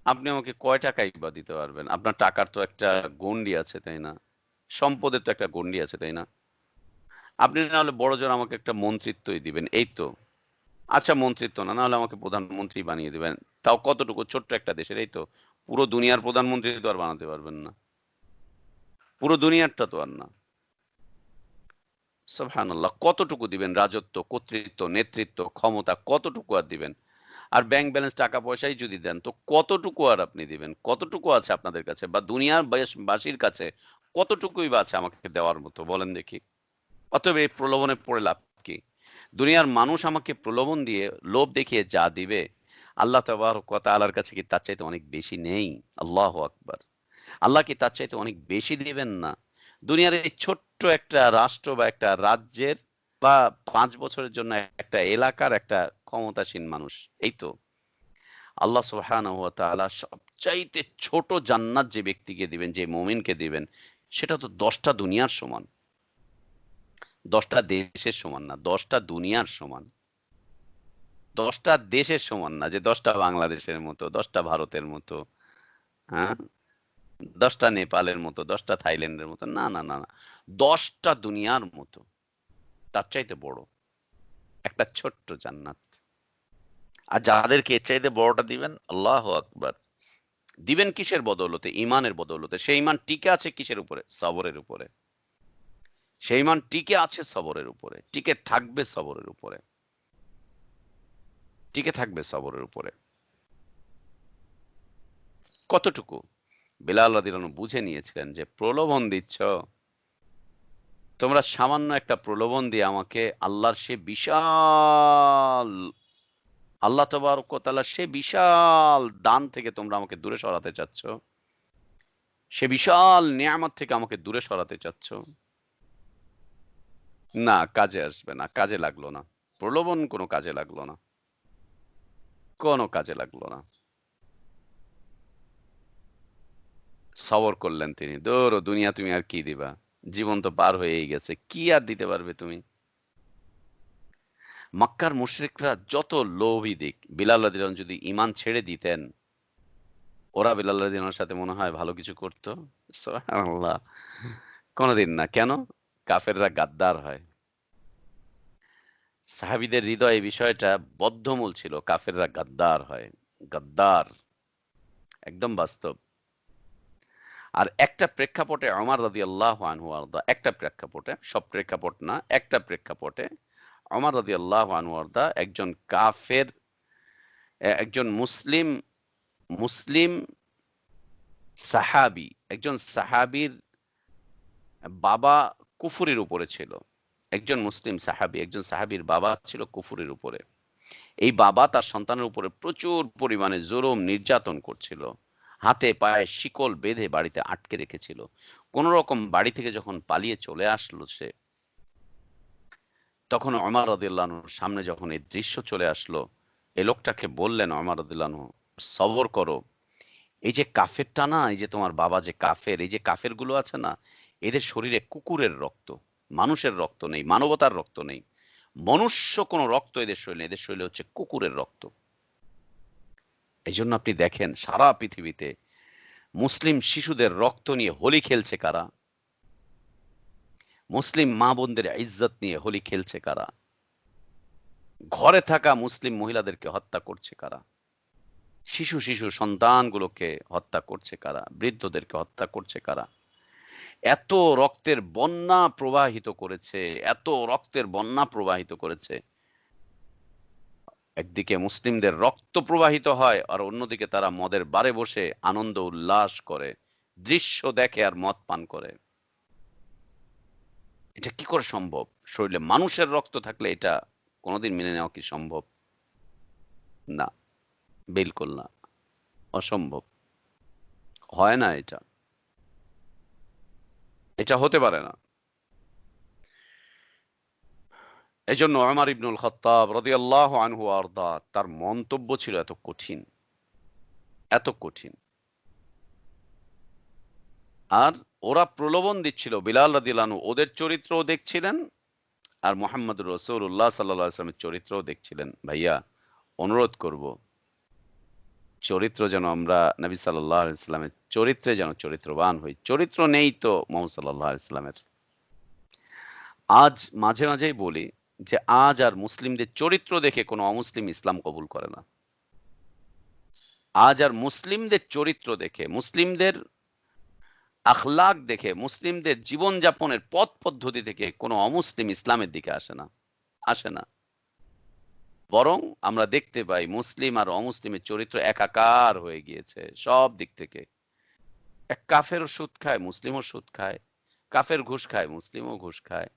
আপনি আমাকে কয় টাকাই বা দিতে পারবেন? আপনার টাকার তো একটা গণ্ডি আছে, তাই না? সম্পদের তো একটা গণ্ডি আছে, তাই না? আপনি না হলে বড়জোর আমাকে একটা মন্ত্রিত্বই দিবেন, এই তো। আচ্ছা মন্ত্রিত্ব না, না হলে আমাকে প্রধানমন্ত্রী বানিয়ে দিবেন। তাও কতটুকু? ছোট্ট একটা দেশের, এই তো। পুরো দুনিয়ার প্রধানমন্ত্রী তো আর বানাতে পারবেন না। পুরো দুনিয়ারটা তো আর না। সুবহানাল্লাহ, কতটুকু দিবেন? রাজত্ব, কর্তৃত্ব, নেতৃত্ব, ক্ষমতা কতটুকু আর দিবেন? আর ব্যাংক ব্যালেন্স টাকা পয়সাই যদি দেন তো কতটুকু আর আপনি দিবেন? কতটুকু আছে আপনাদের কাছে বা দুনিয়ার বাসীর কাছে কতটুকুই বা আছে আমাকে দেওয়ার মতো বলেন দেখি? অতএব এই প্রলোভনে পড়ে লাভ কি? দুনিয়ার মানুষ আমাকে প্রলোভন দিয়ে লোভ দেখিয়ে যা দিবে আল্লাহ তাবারক ওয়া তাআলার কাছে কি তার চাইতে অনেক বেশি নেই? আল্লাহু আকবার। আল্লাহ কি তার চাইতে অনেক বেশি দিবেন না? দুনিয়ার এই ছোট্ট একটা রাষ্ট্র বা একটা রাজ্যের বা ৫ বছরের জন্য একটা এলাকার একটা ক্ষমতাসীন মানুষ। এই তো। আল্লাহ সুবহানাহু ওয়া তাআলা সবচাইতে ছোট জান্নাত যে ব্যক্তিকে দিবেন, যে মুমিনকে দিবেন, সেটা তো ১০ টা দুনিয়ার সমান। ১০ টা দেশের সমান না, ১০ টা দুনিয়ার সমান। ১০ টা দেশের সমান না যে ১০ টা বাংলাদেশের মতো, ১০ টা ভারতের মতো, হ্যাঁ? ১০ টা নেপালের মতো, ১০ টা থাইল্যান্ডের মতো। না, না, না, না। ১০ টা দুনিয়ার মতো। তার চাইতে বড়। একটা ছোট্ট জান্নাত। আর যাদেরকে এর চাইতে বড়টা দিবেন, আল্লাহু আকবার। দিবেন কিসের বদৌলতে? ঈমানের বদৌলতে। সেই ঈমান টিকে আছে কিসের উপরে? সবরের উপরে। সেই ঈমান টিকে আছে সবরের উপরে। টিকে থাকবে সবরের উপরে। টিকে থাকবে সবরের উপরে। কতটুকু? বিলাল রাদিয়াল্লাহু আনহু বুঝে নিয়েছিলেন যে প্রলোভন দিচ্ছ, তোমরা সামান্য একটা প্রলোভন দিয়ে আমাকে আল্লাহর সে বিশাল আল্লাহ তাবারক ওয়া তাআলার সে বিশাল দান থেকে তোমরা আমাকে দূরে সরাতে চাচ্ছ। সে বিশাল নিয়ামত থেকে আমাকে দূরে সরাতে চাচ্ছ। না, কাজে আসবে না। কাজে লাগলো না। প্রলোভন কোনো কাজে লাগলো না। কোনো কাজে লাগলো না। সবর করলেন তিনি। ধুরো দুনিয়া তুমি আর কি দিবা? জীবন তো পার হয়েই গেছে। কি আর দিতে পারবে তুমি? মক্কার মুশরিকরা যত লোভই দিক, বিলাল রাদিয়াল্লাহু আনহু যদি ঈমান ছেড়ে দিতেন, ওরা বিলাল রাদিয়াল্লাহু আনহুর সাথে মনে হয় ভালো কিছু করত? সুবহানাল্লাহ! কোনদিন না। কেন? কাফেররা গাদ্দার হয়। সাহাবীদের হৃদয়ে এই বিষয়টা বদ্ধমূল ছিল। কাফেররা গাদ্দার হয়। গাদ্দার। একদম বাস্তব। আর একটা প্রেক্ষাপটে ওমর রাদিয়াল্লাহু আনহু আরদা একটা প্রেক্ষাপটে, সব প্রেক্ষাপট না, একটা প্রেক্ষাপটে ওমর রাদিয়াল্লাহু আনহু আরদা একজন কাফের একজন মুসলিম মুসলিম সাহাবী, একজন সাহাবীর বাবা কুফরের উপরে ছিল। একজন মুসলিম সাহাবী, একজন সাহাবীর বাবা ছিল কুফরের উপরে। এই বাবা তার সন্তানের উপরে প্রচুর পরিমাণে জুলুম নির্যাতন করছিল। হাতে পায়ে শিকল বেঁধে বাড়িতে আটকে রেখেছিল। কোন রকম বাড়ি থেকে যখন পালিয়ে চলে আসলো সে, তখন ওমর রাদিয়াল্লাহু আনহুর সামনে যখন এই দৃশ্য চলে আসলো, এই লোকটাকে বললেন ওমর রাদিয়াল্লাহু আনহু, "সবর করো। এই যে কাফেরটা না, এই যে তোমার বাবা যে কাফের, এই যে কাফেরগুলো আছে না, এদের শরীরে কুকুরের রক্ত, মানুষের রক্ত নেই, মানবতার রক্ত নেই। মনুষ্য কোনো রক্ত এদের শরীরে নেই, এদের শরীরে হচ্ছে কুকুরের রক্ত। এজন্য আপনি দেখেন সারা পৃথিবীতে মুসলিম শিশুদের রক্ত নিয়ে হোলি খেলছে কারা? মুসলিম মা-বোনদের ইজ্জত নিয়ে হোলি খেলছে কারা? ঘরে থাকা মুসলিম মহিলাদেরকে হত্যা করছে কারা? শিশু সন্তানগুলোকে হত্যা করছে কারা? বৃদ্ধদেরকে হত্যা করছে কারা? এত রক্তের বন্যা প্রবাহিত করেছে, এত রক্তের বন্যা প্রবাহিত করেছে। একদিকে মুসলিমদের রক্ত প্রবাহিত হয় আর অন্যদিকে তারা মদের বারে বসে আনন্দ উল্লাস করে, দৃশ্য দেখে আর মদ পান করে। এটা কি করে সম্ভব? শরীরে মানুষের রক্ত থাকলে এটা কোনদিন মেনে নেওয়া কি সম্ভব? না, বিলকুল না। অসম্ভব। হয় না এটা। এটা হতে পারে না। এজন্য ওমর ইবনুল খাত্তাব রাদিয়াল্লাহু আনহু আরদা তার মন্তব্য ছিল এত কঠিন, এত কঠিন। আর ওরা প্রলোভন দিচ্ছিল বিলাল রাদিয়াল্লাহু আনহু ওদের চরিত্রও দেখছিলেন আর মুহাম্মদুর রাসূলুল্লাহ সাল্লাল্লাহু আলাইহি ওয়াসাল্লামের চরিত্রও দেখছিলেন। ভাইয়া অনুরোধ করব চরিত্র যেন আমরা নবী সাল্লাল্লাহু আলাইহি ওয়াসাল্লামের চরিত্রে যেন চরিত্রবান হই। চরিত্র নেই তো মুহাম্মদ সাল্লাল্লাহু আলাইহি ওয়াসাল্লামের। আজ মাঝে মাঝেই বলি যে আজ আর মুসলিমদের চরিত্র দেখে কোনো অমুসলিম ইসলাম কবুল করে না। আজ আর মুসলিমদের চরিত্র দেখে মুসলিমদের আখলাক দেখে, মুসলিমদের জীবনযাপনের পথ পদ্ধতি থেকে কোনো অমুসলিম ইসলামের দিকে আসে না। বরং আমরা দেখতে পাই মুসলিম আর অমুসলিমের চরিত্র একাকার হয়ে গিয়েছে সব দিক থেকে। এক কাফেরও সুদ খায়, মুসলিমও সুদ খায়। কাফের ঘুষ খায়, মুসলিমও ঘুষ খায়।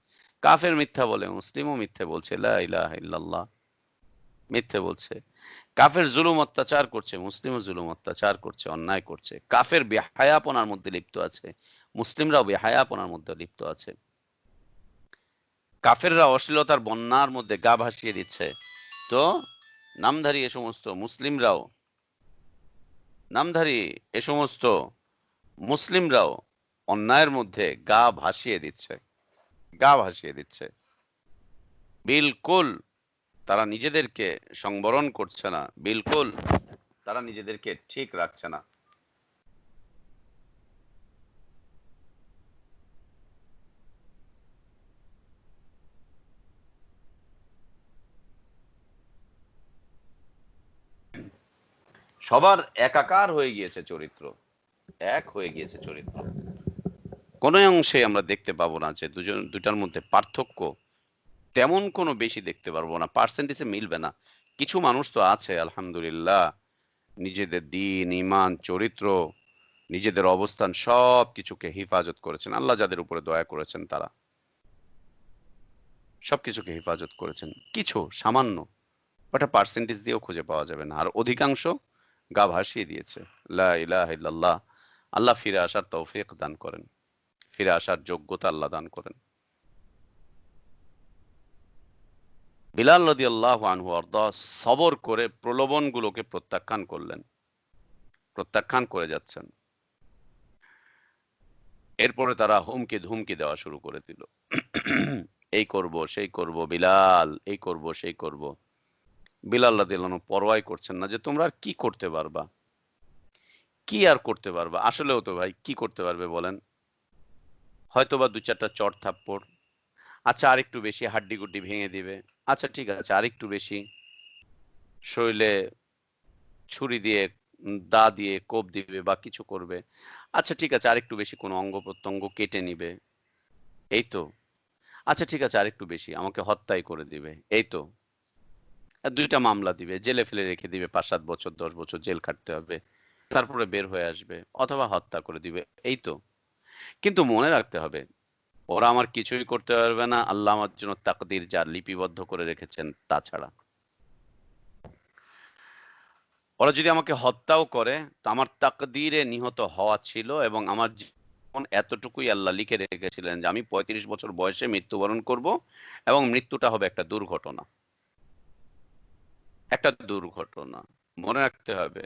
কাফের মিথ্যা বলে, মুসলিমও মিথ্যে বলছে, লা ইলাহা ইল্লাল্লাহ, মিথ্যে বলছে। কাফের জুলুম অত্যাচার করছে, মুসলিমও জুলুম অত্যাচার করছে, অন্যায় করছে। কাফের বেহায়াপনার মধ্যে লিপ্ত আছে, মুসলিমরাও বেহায়াপনার মধ্যে লিপ্ত আছে। কাফেররা অশ্লীলতার বন্যার মধ্যে গা ভাসিয়ে দিচ্ছে, তো নামধারী এ সমস্ত মুসলিমরাও, নামধারী এ সমস্ত মুসলিমরাও অন্যায়ের মধ্যে গা ভাসিয়ে দিচ্ছে। বিলকুল তারা নিজেদেরকে সংবরণ করছে না, বিলকুল তারা নিজেদেরকে ঠিক রাখছে না। সবার একাকার হয়ে গিয়েছে চরিত্র, এক হয়ে গিয়েছে চরিত্র। কোন অংশে আমরা দেখতে পাবো না যে দুটার মধ্যে পার্থক্য তেমন কোনো বেশি দেখতে পারবো না, পার্সেন্টেজে মিলবে না। কিছু মানুষ তো আছে আলহামদুলিল্লাহ, নিজেদের দিন, ঈমান, চরিত্র, নিজেদের অবস্থান সব কিছুকে হেফাজত করেছেন। আল্লাহ যাদের উপরে দয়া করেছেন তারা সবকিছুকে হেফাজত করেছেন। কিছু সামান্য, ওটা পার্সেন্টেজ দিয়েও খুঁজে পাওয়া যাবে না। আর অধিকাংশ গা ভাসিয়ে দিয়েছে। লা ইলাহা ইল্লাল্লাহ। আল্লাহ ফিরে আসার তৌফিক দান করেন, ফিরে আসার যোগ্যতা আল্লাহ দান করেন। বিলাল রাদিয়াল্লাহু আনহু আরদা সবর করে প্রলোভনগুলোকে প্রত্যাখ্যান করে যাচ্ছেন। এরপরে তারা হুমকি ধুমকি দেওয়া শুরু করে দিল, এই করব সেই করব, বিলাল এই করব সেই করব। বিলাল রাদিয়াল্লাহু আনহু পরোয়াই করছেন না যে তোমরা আর কি করতে পারবা, কি আর করতে পারবা। আসলেও তো ভাই কি করতে পারবে বলেন? হয়তোবা দু চারটা চড় থাপ্পড়, আচ্ছা আরেকটু বেশি হাড্ডি গুড্ডি ভেঙে দিবে, আচ্ছা ঠিক আছে আরেকটু বেশি শরীরে ছুরি দিয়ে, দা দিয়ে কোপ দিবে বা কিছু করবে, আচ্ছা ঠিক আছে আরেকটু বেশি কোনো অঙ্গ প্রত্যঙ্গ কেটে নিবে, এই তো। আচ্ছা ঠিক আছে আরেকটু বেশি আমাকে হত্যাই করে দিবে, এই তো। আর দুইটা মামলা দিবে, জেলে ফেলে রেখে দিবে, ৫-৭ বছর ১০ বছর জেল খাটতে হবে, তারপরে বের হয়ে আসবে, অথবা হত্যা করে দিবে, এই তো। কিন্তু মনে রাখতে হবে, ওরা আমার কিছুই করতে পারবে না আল্লাহ আমার জন্য তাকদীর যা লিপিবদ্ধ করে রেখেছেন তা ছাড়া। ওরা যদি আমাকে হত্যাও করে, তো আমার তাকদীরে নিহত হওয়া ছিল, এবং আমার জীবন এতটুকুই আল্লাহ লিখে রেখেছিলেন যে আমি ৩৫ বছর বয়সে মৃত্যুবরণ করব, এবং মৃত্যুটা হবে একটা দুর্ঘটনা, একটা দুর্ঘটনা। মনে রাখতে হবে,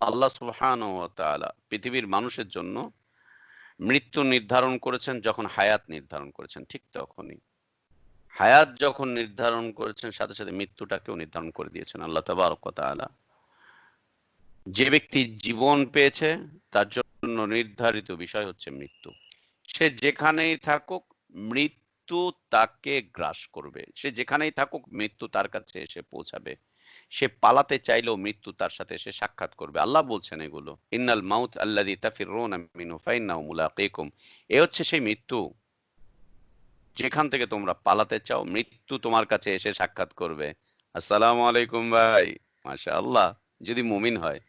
আল্লাহ সুবহানাহু ওয়া তাআলা পৃথিবীর মানুষের জন্য মৃত্যু নির্ধারণ করেছেন যখন হায়াত নির্ধারণ করেছেন, ঠিক তখনই হায়াত যখন নির্ধারণ করেছেন সাথে সাথে মৃত্যুটাকেও নির্ধারণ করে দিয়েছেন আল্লাহ তাবারক ওয়া তাআলা। যে ব্যক্তি জীবন পেয়েছে তার জন্য নির্ধারিত বিষয় হচ্ছে মৃত্যু। সে যেখানেই থাকুক মৃত্যু তাকে গ্রাস করবে, সে যেখানেই থাকুক মৃত্যু তার কাছে এসে পৌঁছাবে। সে পালাতে চাইলেও মৃত্যু তার সাথে এসে সাক্ষাৎ করবে। আল্লাহ বলছেন এগুলো, ইন্নাল মাউত আল্লাযী তাফিররুনা মিনহু ফাইন্নাহু মুলাকীকুম। এ হচ্ছে সেই মৃত্যু যেখান থেকে তোমরা পালাতে চাও, মৃত্যু তোমার কাছে এসে সাক্ষাৎ করবে। আসসালামু আলাইকুম ভাই, মাশাআল্লাহ। যদি মুমিন হয়,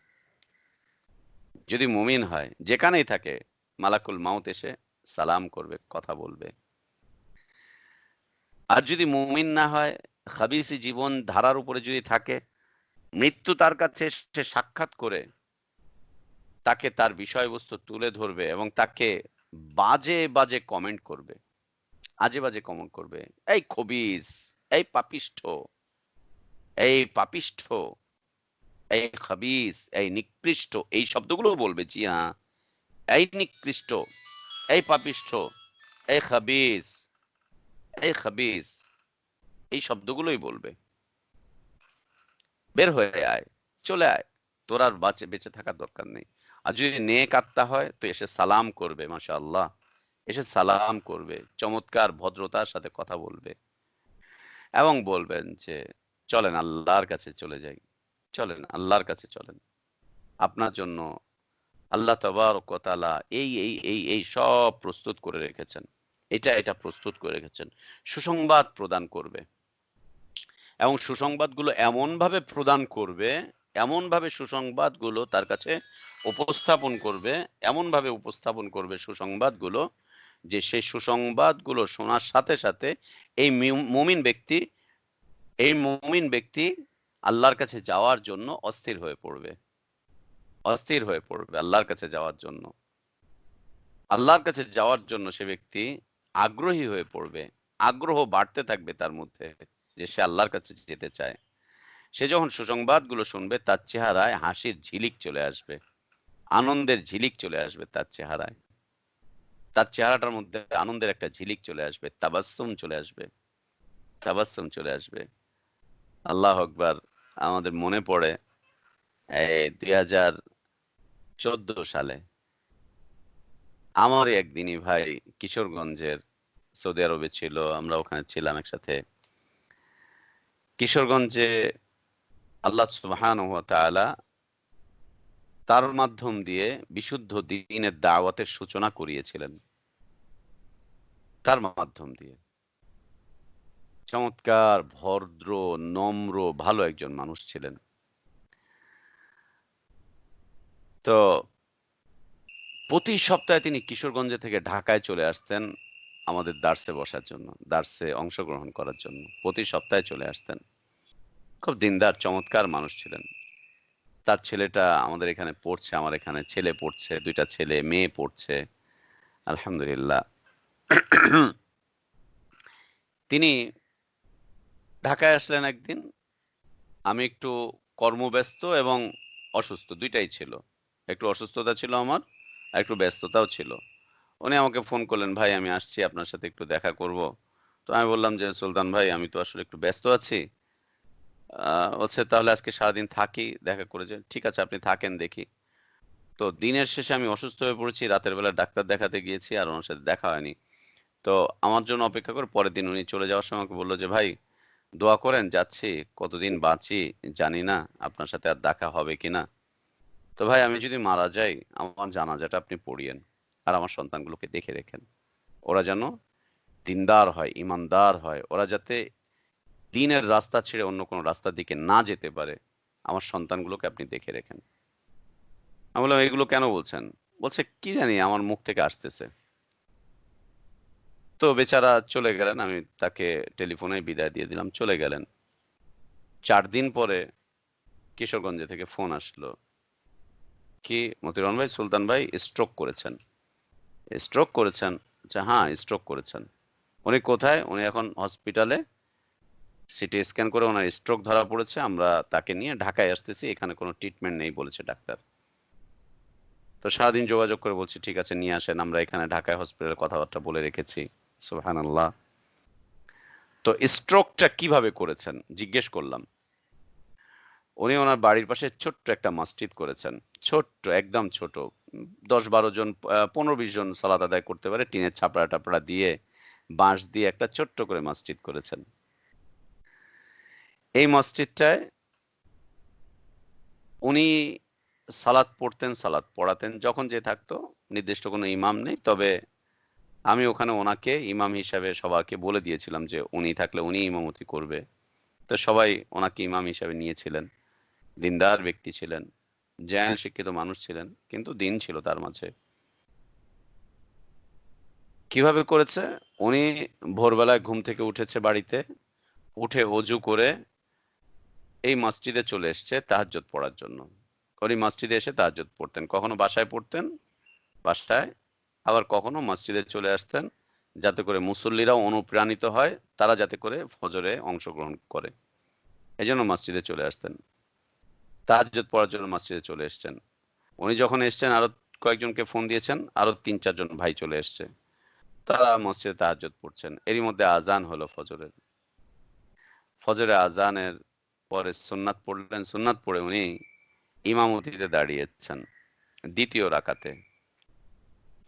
যদি মুমিন হয় যেখানেই থাকে মালাকুল মাউত এসে সালাম করবে, কথা বলবে। আর যদি মুমিন না হয়, খাবিসি জীবন ধারার উপরে যদি থাকে, মৃত্যু তার কাছে এসে সাক্ষাৎ করে তাকে তার বিষয়বস্তু তুলে ধরবে এবং তাকে বাজে বাজে কমেন্ট করবে, আজে বাজে কমেন্ট করবে। এই খবিস, এই পাপিষ্ঠ, এই পাপিষ্ঠ, এই খাবিস, এই নিকৃষ্ট, এই শব্দগুলো বলবে। জি হ্যাঁ, এই নিকৃষ্ট, এই পাপিষ্ঠ, এই খাবিস, এই খাবিস, এই শব্দগুলোই বলবে। বের হয়ে আয়, চলে আয়, তোর আর বেঁচে থাকার দরকার নেই। আর যদি নেক আত্মা হয় তো এসে সালাম করবে, মাশাআল্লাহ, এসে সালাম করবে, চমৎকার ভদ্রতার সাথে কথা বলবে, এবং বলবেন যে চলেন আল্লাহর কাছে চলে যাই, চলেন আল্লাহর কাছে চলেন। আপনার জন্য আল্লাহ তাবারক ওয়া তাআলা এই সব প্রস্তুত করে রেখেছেন। এটা প্রস্তুত করে রেখেছেন। সুসংবাদ প্রদান করবে এবং সুসংবাদগুলো এমনভাবে সুসংবাদগুলো তার কাছে উপস্থাপন করবে, এমনভাবে উপস্থাপন করবে সুসংবাদগুলো যে সেই সুসংবাদগুলো শোনার সাথে, সাথে এই মুমিন ব্যক্তি আল্লাহর কাছে যাওয়ার জন্য অস্থির হয়ে পড়বে। আল্লাহর কাছে যাওয়ার জন্য। আল্লাহর কাছে যাওয়ার জন্য সে ব্যক্তি আগ্রহী হয়ে পড়বে। আগ্রহ বাড়তে থাকবে তার মধ্যে যে সে আল্লাহর কাছে যেতে চায়। সে যখন সুসংবাদগুলো শুনবে তার চেহারায় হাসির ঝিলিক চলে আসবে, আনন্দের ঝিলিক চলে আসবে তার চেহারায়। তার চেহারাটার মধ্যে আনন্দের একটা ঝিলিক চলে আসবে, তাবাসসুম চলে আসবে। আল্লাহু আকবার। আমাদের মনে পড়ে এই 2014 সালে আমারই এক দিনী ভাই কিশোরগঞ্জের, সৌদি আরবে ছিল, আমরা ওখানে ছিলাম একসাথে। কিশোরগঞ্জে আল্লাহ সুবহানাহু ওয়া তাআলা তার মাধ্যম দিয়ে বিশুদ্ধ দ্বীনের দাওয়াতের সূচনা করিয়েছিলেন। তার মাধ্যম দিয়ে। চমৎকার, ভদ্র, নম্র, ভালো একজন মানুষ ছিলেন। তো প্রতি সপ্তাহে তিনি কিশোরগঞ্জ থেকে ঢাকায় চলে আসতেন আমাদের দার্সে বসার জন্য, দার্সে অংশগ্রহণ করার জন্য। প্রতি সপ্তাহে চলে আসতেন। খুব দিনদার, চমৎকার মানুষ ছিলেন। তার ছেলেটা আমাদের এখানে পড়ছে, আমার এখানে ছেলে পড়ছে, ২ টা ছেলে, মেয়ে পড়ছে। আলহামদুলিল্লাহ। তিনি ঢাকায় আসলেন একদিন। আমি একটু কর্মব্যস্ত এবং অসুস্থ ২ টাই ছিল। একটু অসুস্থতা ছিল আমার, আর একটু ব্যস্ততাও ছিল। উনি আমাকে ফোন করলেন, "ভাই আমি আসছি, আপনার সাথে একটু দেখা করব।" তো আমি বললাম যে, "সুলতান ভাই আমি তো আসলে একটু ব্যস্ত আছি।" বলছে, "তাহলে আজকে সারাদিন থাকি, দেখা করে যাই।" ঠিক আছে আপনি থাকেন দেখি। তো দিনের শেষে আমি অসুস্থ হয়ে পড়েছি। রাতের বেলা ডাক্তার দেখাতে গিয়েছি, আর ওনার সাথে দেখা হয়নি। তো আমার জন্য অপেক্ষা করে পরের দিন উনি চলে যাওয়ার সময় আমাকে বলল যে, "ভাই দোয়া করেন, যাচ্ছি। কতদিন বাঁচি জানি না। আপনার সাথে আর দেখা হবে কিনা। তো ভাই আমি যদি মারা যাই, আমার জানাজাটা আপনি পড়িয়েন। আর আমার সন্তানগুলোকে দেখে রেখেন। ওরা যেন দিনদার হয়, ঈমানদার হয়। ওরা যাতে দ্বীনের রাস্তা ছেড়ে অন্য কোনো রাস্তার দিকে না যেতে পারে। আমার সন্তানগুলোকে আপনি দেখে রেখেন।" আমি বললাম, "এগুলো কেন বলছেন?" বলছে, "কি জানি আমার মুখ থেকে আসতেছে।" তো বেচারা চলে গেলেন। আমি তাকে টেলিফোনে বিদায় দিয়ে দিলাম। চলে গেলেন। ৪ দিন পরে কিশোরগঞ্জ থেকে ফোন আসলো। "কি মতিউর রহমান ভাই, সুলতান ভাই স্ট্রোক করেছেন।" "স্ট্রোক করেছেন?" আচ্ছা, "হ্যাঁ, স্ট্রোক করেছেন।" "উনি কোথায়?" "উনি এখন হসপিটালে। সিটি স্ক্যান করে উনার স্ট্রোক ধরা পড়েছে। আমরা তাকে নিয়ে ঢাকায় আসতেছি। এখানে কোনো ট্রিটমেন্ট নেই বলেছে ডাক্তার।" তো সারাদিন যোগাযোগ করে বলছি, "ঠিক আছে নিয়ে আসেন। আমরা এখানে ঢাকায় হসপিটালে কথাবার্তা বলে রেখেছি।" সুবহানাল্লাহ। তো স্ট্রোকটা কিভাবে করেছেন জিজ্ঞেস করলাম। উনি ওনার বাড়ির পাশে ছোট্ট একটা মসজিদ করেছেন। ছোট্ট, একদম ছোট। ১০-১২ জন ১৫-২০ জন সালাত আদায় করতে পারে। টিনের ছাপড়া-টাপড়া দিয়ে, বাঁশ দিয়ে একটা ছোট্ট করে মসজিদ করেছেন। এই মসজিদটায় উনি সালাত পড়তেন, সালাত পড়াতেন। যখন যে থাকতো, নির্দিষ্ট কোনো ইমাম নেই। তবে আমি ওখানে ওনাকে ইমাম হিসাবে সবাইকে বলে দিয়েছিলাম যে উনি থাকলে উনিই ইমামতি করবে। তো সবাই ওনাকে ইমাম হিসাবে নিয়েছিলেন। দিনদার ব্যক্তি ছিলেন। জ্ঞান শিক্ষিত মানুষ ছিলেন। কিন্তু দিন ছিল তার মাঝে। কিভাবে করেছে? উনি ভোরবেলায় ঘুম থেকে উঠেছে বাড়িতে। উঠে অজু করে এই মসজিদে চলে এসছে তাহাজ্জুদ পড়ার জন্য। উনি মসজিদে এসে তাহাজ্জুদ পড়তেন। কখনো বাসায় পড়তেন, বাসায়। আবার কখনো মসজিদে চলে আসতেন, যাতে করে মুসল্লিরাও অনুপ্রাণিত হয়, তারা যাতে করে ফজরে অংশগ্রহণ করে। এজন্য মসজিদে চলে আসতেন। তাহাজ্জুদ পড়ার জন্য মসজিদে চলে এসছেন। উনি যখন এসছেন আরো কয়েকজনকে ফোন দিয়েছেন, আরো ৩-৪ জন ভাই চলে এসছে। তারা মসজিদে তাহাজ্জুদ পড়ছেন। এরই মধ্যে আযান হলো ফজরের। ফজরে আযানের পরে সুন্নাত পড়লেন। সুন্নাত পড়ে উনি ইমামতিতে দাঁড়িয়েছেন ২য় রাকাতে।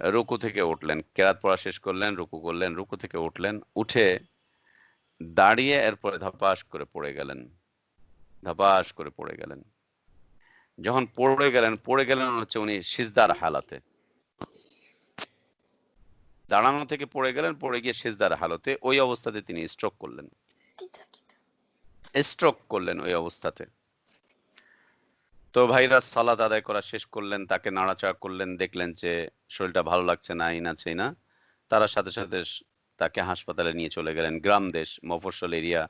রুকু থেকে উঠলেন। কেরাত পড়া শেষ করলেন, রুকু করলেন, রুকু থেকে উঠলেন। উঠে দাঁড়িয়ে এরপরে ধপাস করে পড়ে গেলেন। ধপাস করে পড়ে গেলেন। যখন পড়ে গেলেন হচ্ছে উনি সিজদার হালাতে, দাঁড়ানো থেকে পড়ে গেলেন, পড়ে গিয়ে সিজদার হালতে, ওই অবস্থাতে তিনি স্ট্রোক করলেন ওই অবস্থাতে। তো ভাইরা সালাত আদায় করা শেষ করলেন, তাকে নাড়াচাড়া করলেন, দেখলেন যে শরীরটা ভালো লাগছে না, এই না সেই না, তারা সাথে সাথে তাকে হাসপাতালে নিয়ে চলে গেলেন। গ্রাম দেশ, মফস্বল এরিয়া,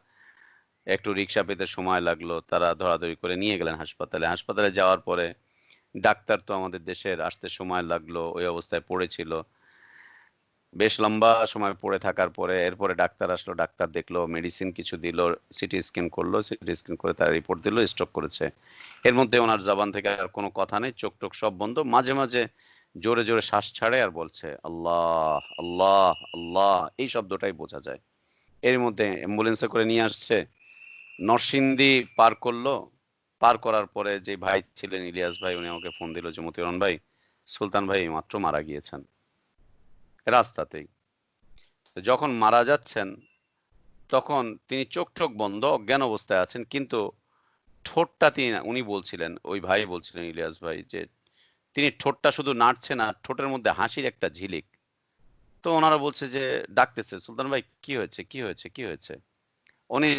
একটু রিক্সা পেতে সময় লাগলো, তারা ধরাধরি করে নিয়ে গেলেন হাসপাতালে। হাসপাতালে যাওয়ার পরে ডাক্তার তো আমাদের দেশের আসতে সময় লাগলো, ওই অবস্থায় পড়েছিল, বেশ লম্বা সময় পড়ে থাকার পরে এরপরে ডাক্তার আসলো, ডাক্তার দেখলো, মেডিসিন কিছু দিল, সিটি স্ক্যান করলো, সিটি স্ক্যান করে তার রিপোর্ট দিল স্ট্রোক করেছে। এর মধ্যে ওনার জবান থেকে আর কোনো কথা নেই, চোখ টোক সব বন্ধ, মাঝে মাঝে জোরে জোরে শ্বাস ছাড়ে আর বলছে আল্লাহ আল্লাহ আল্লাহ, এই শব্দটাই বোঝা যায়। এর মধ্যে অ্যাম্বুলেন্সে করে নিয়ে আসছে, নরসিংদী পার করলো। পার করার পরে যে ভাই ছিলেন, ইলিয়াস ভাই, উনি আমাকে ফোন দিল যে মতিউর রহমান ভাই, সুলতান ভাই মাত্র মারা গিয়েছেন রাস্তাতেই। তো যখন মারা যাচ্ছেন তখন তিনি চোখ টোক বন্ধ, অজ্ঞান অবস্থায় আছেন, কিন্তু ঠোঁটটা উনি বলছিলেন, ওই ভাই বলছিলেন, ইলিয়াস ভাই, যে তিনি ঠোঁটটা শুধু নাড়ছেন আর ঠোঁটের মধ্যে হাসির একটা ঝিলিক। তো ওনারা বলছে যে ডাকতেছে, সুলতান ভাই কি হয়েছে কি হয়েছে কি হয়েছে। উনি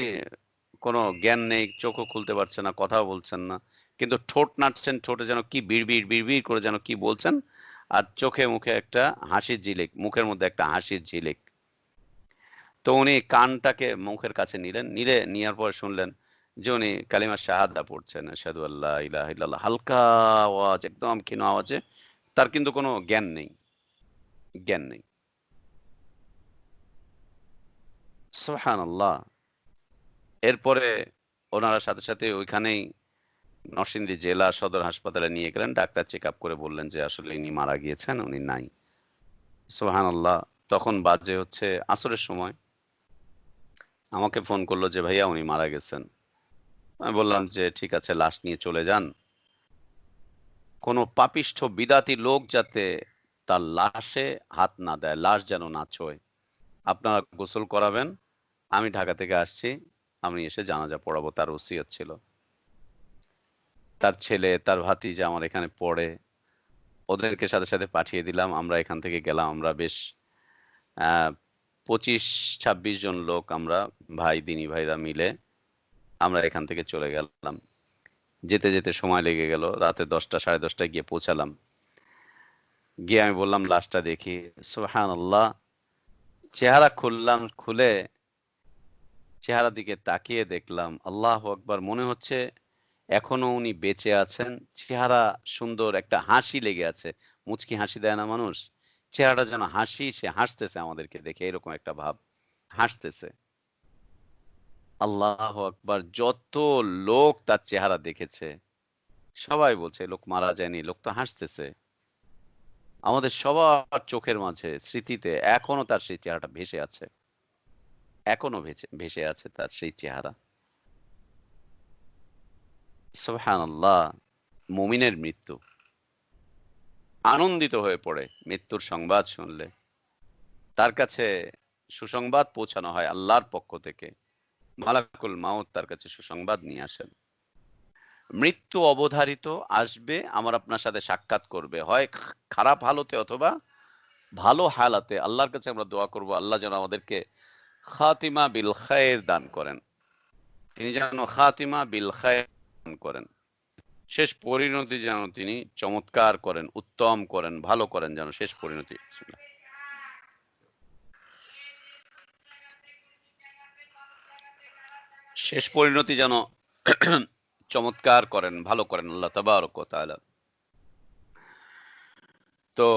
কোনো জ্ঞান নেই, চোখও খুলতে পারছে না, কথাও বলছেন না, কিন্তু ঠোঁট নাড়ছেন, ঠোঁটে যেন কি বিড়বিড় বিড়বিড় করে যেন কি বলছেন, আর চোখে মুখে একটা হাসির ঝিলিক, মুখের মধ্যে একটা হাসির ঝিলিক। তো উনি কানটাকে মুখের কাছে নিলেন, নেওয়ার পর শুনলেন যে উনি কালিমা শাহাদা পড়ছেন, আশহাদু আল্লা ইলাহা ইল্লাল্লাহ, হালকা আওয়াজ, একদম ক্ষীণ আওয়াজে। তার কিন্তু কোনো জ্ঞান নেই। সুবহানাল্লাহ। এরপরে ওনারা সাথে সাথে ওইখানেই নরসিংদী জেলা সদর হাসপাতালে নিয়ে গেলেন, ডাক্তার চেক আপ করে বললেন যে আসলে ইনি মারা গিয়েছেন, উনি নাই। সুবহানাল্লাহ। তখন বাজে হচ্ছে আসরের সময়, আমাকে ফোন করলো যে ভাইয়া উনি মারা গেছেন। আমি বললাম যে ঠিক আছে, লাশ নিয়ে চলে যান, কোনো পাপিষ্ঠ বিদাতি লোক যাতে তার লাশে হাত না দেয়, লাশ যেন না ছোঁয়। আপনারা গোসল করাবেন, আমি ঢাকা থেকে আসছি, আমি এসে জানাজা পড়াবো, তার ওসিয়ত ছিল। তার ছেলে, তার ভাতিজা আমার এখানে পড়ে, ওদেরকে সাথে সাথে পাঠিয়ে দিলাম। আমরা এখান থেকে গেলাম, আমরা বেশ 25-26 জন লোক, আমরা ভাই, দিনী ভাইরা মিলে আমরা এখান থেকে চলে গেলাম। যেতে যেতে সময় লেগে গেল, রাতে 10টা 10:30টায় গিয়ে পৌঁছালাম। গিয়ে আমি বললাম লাশটা দেখি। সুবহানাল্লাহ। চেহারা খুললাম, খুলে চেহারা দিকে তাকিয়ে দেখলাম, আল্লাহু আকবার, মনে হচ্ছে এখনো উনি বেঁচে আছেন। চেহারা সুন্দর, একটা হাসি লেগে আছে, মুচকি হাসি দেয় না মানুষ, চেহারাটা যেন হাসি, সে হাসতেছে আমাদেরকে দেখে, এরকম একটা ভাব, হাসতেছে। আল্লাহু আকবার। যত লোক তার চেহারা দেখেছে সবাই বলছে লোক মারা যায়নি, লোক তো হাসতেছে। আমাদের সবার চোখের মাঝে, স্মৃতিতে এখনো তার সেই চেহারাটা ভেসে আছে, এখনো ভেসে ভেসে আছে তার সেই চেহারা। সুবহানাল্লাহ। মুমিনের মৃত্যু, আনন্দিত হয়ে পড়ে মৃত্যুর সংবাদ শুনলে। তার কাছে সুসংবাদ পৌঁছানো হয় আল্লাহর পক্ষ থেকে, মালাকুল মাউত তার কাছে সুসংবাদ নিয়ে আসেন। মৃত্যু অবধারিত, আসবে, আমার আপনার সাথে সাক্ষাৎ করবে, হয় খারাপ হালতে অথবা ভালো হালাতে। আল্লাহর কাছে আমরা দোয়া করব, আল্লাহ যেন আমাদেরকে খাতিমা বিল খায়ের দান করেন, তিনি যেন খাতিমা বিল খায়ের দান করেন, শেষ পরিণতি যেন তিনি চমৎকার করেন, উত্তম করেন, ভালো করেন, যেন শেষ পরিণতি। শেষ পরিণতি যেন চমৎকার করেন, ভালো করেন আল্লাহ তাবারক ওয়া তাআলা। তো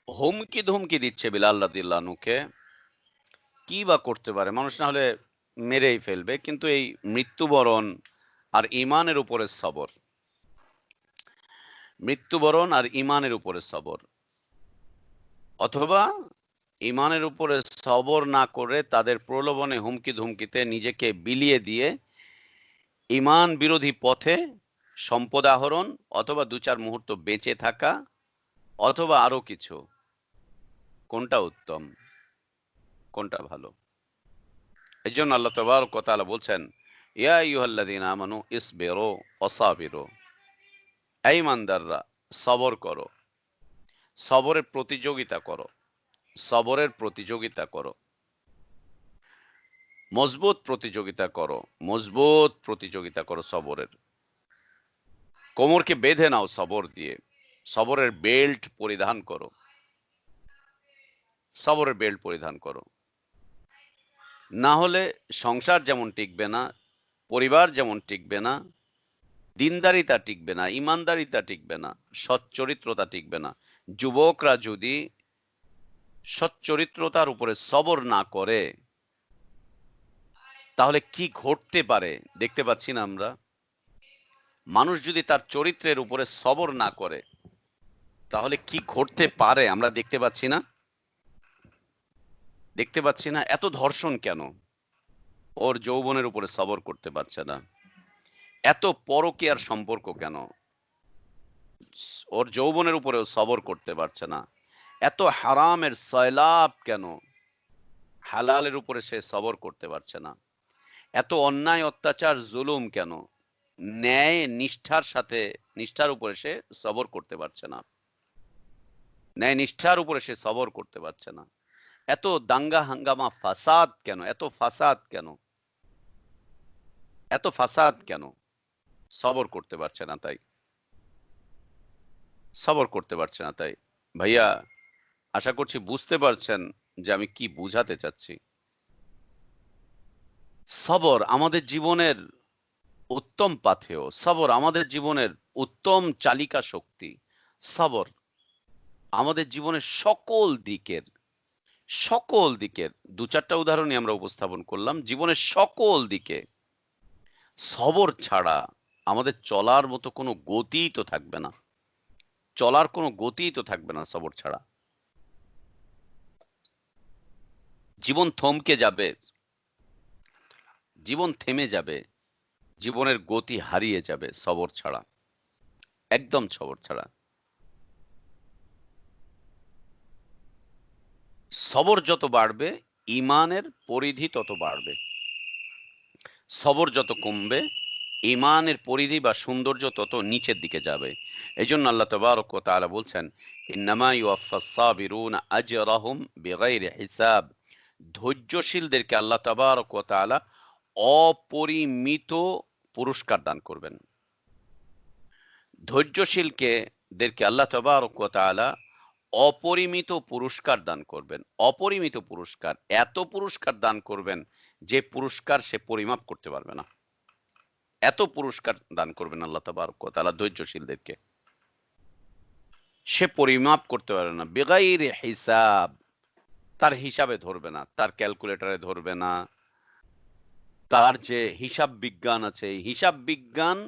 হুমকি ধমকি দিচ্ছে বিলাল রাদিয়াল্লাহু আনহুকে, কি বা করতে পারে মানুষ, না হলে মেরেই ফেলবে, কিন্তু এই মৃত্যুবরণ আর ঈমানের উপরে সবর, মৃত্যুবরণ আর ঈমানের উপরে সবর, অথবা ঈমানের উপরে সবর না করে তাদের প্রলোভনে, হুমকি ধমকিতে নিজেকে বিলিয়ে দিয়ে ঈমান বিরোধী পথে সম্পদ আহরণ, অথবা 2-4 মুহূর্ত বেঁচে থাকা, অথবা আরো কিছু, কোনটা উত্তম, কোনটা ভালো? এজন্য আল্লাহ তাবারক ওয়া তাআলা বলছেন, ইয়া আইয়ুহাল্লাযীনা আমানু ইসবিরু ওয়াসাবিরু, এই ইমানদাররা সবর করো, সবরের প্রতিযোগিতা করো, সবরের প্রতিযোগিতা করো, মজবুত প্রতিযোগিতা করো, মজবুত প্রতিযোগিতা করো সবরের। কোমরকে বেঁধে নাও সবর দিয়ে, সবরের বেল্ট পরিধান করো, সবরের বেল্ট পরিধান করো। না হলে সংসার যেমন টিকবে না, পরিবার যেমন টিকবে না, দিনদারিতা টিকবে না, ইমানদারিতা টিকবে না, সচ্চরিত্রতা টিকবে না। যুবকরা যদি সচ্চরিত্রতার উপরে সবর না করে তাহলে কি ঘটতে পারে দেখতে পাচ্ছি না আমরা। মানুষ যদি তার চরিত্রের উপরে সবর না করে তাহলে কি ঘটতে পারে আমরা দেখতে পাচ্ছি না, দেখতে পাচ্ছি না। এত ধর্ষণ কেন? ওর যৌবনের উপরে সবর করতে পারছে না। এত পরকীয়ার সম্পর্ক কেন? ওর যৌবনের উপরেও সবর করতে পারছে না। এত হারামের সয়লাব কেন? হালালের উপরে সে সবর করতে পারছে না। এত অন্যায় অত্যাচার জুলুম কেন? ন্যায় নিষ্ঠার উপরে সে সবর করতে পারছে না। ন্যায় নিষ্ঠার উপরে সে সবর করতে পারছে না। এত দাঙ্গা হাঙ্গামা ফাসাদ কেন? এত ফাসাদ কেন? এত ফাসাদ কেন? সবর করতে পারছে না তাই, সবর করতে পারছে না তাই। ভাইয়া, আশা করছি বুঝতে পারছেন যে আমি কি বুঝাতে চাচ্ছি। সবর আমাদের জীবনের উত্তম পাথেয়, সবর আমাদের জীবনের উত্তম চালিকা শক্তি। সবর আমাদের জীবনের সকল দিকের দু চারটা উদাহরণই আমরা উপস্থাপন করলাম। জীবনের সকল দিকে সবর ছাড়া আমাদের চলার মতো কোনো গতিই তো থাকবে না, চলার কোনো গতিই তো থাকবে না সবর ছাড়া। জীবন থমকে যাবে, জীবন থেমে যাবে, জীবনের গতি হারিয়ে যাবে সবর ছাড়া, একদম সবর ছাড়া। সবর যত বাড়বে ইমানের পরিধি তত বাড়বে, সবর যত কমবে ইমানের পরিধি বা সৌন্দর্য তত নিচের দিকে যাবে। এই জন্য আল্লাহ তাবারক ওয়া তাআলা বলছেন, ইন্নামা ইউওয়াফফাস সাবিরুনা আজরাহুম বিগাইরি হিসাব। ধৈর্যশীলদেরকে আল্লাহ তাবারক ওয়া তাআলা অপরিমিত পুরস্কার দান করবেন। ধৈর্যশীলদেরকে আল্লাহ তাবারক ওয়া তাআলা অপরিমিত পুরস্কার দান করবেন, অপরিমিত পুরস্কার। এত পুরস্কার দান করবেন যে পুরস্কার সে পরিমাপ করতে পারবে না। এত পুরস্কার দান করবেন আল্লাহ তাবারক ওয়া তাআলা ধৈর্যশীলদেরকে, সে পরিমাপ করতে পারবে না। বেগাইরে হিসাব, তার হিসাবে ধরবে না, তার ক্যালকুলেটরে ধরবে না। তার যে হিসাব বিজ্ঞান আছে, এই হিসাব বিজ্ঞান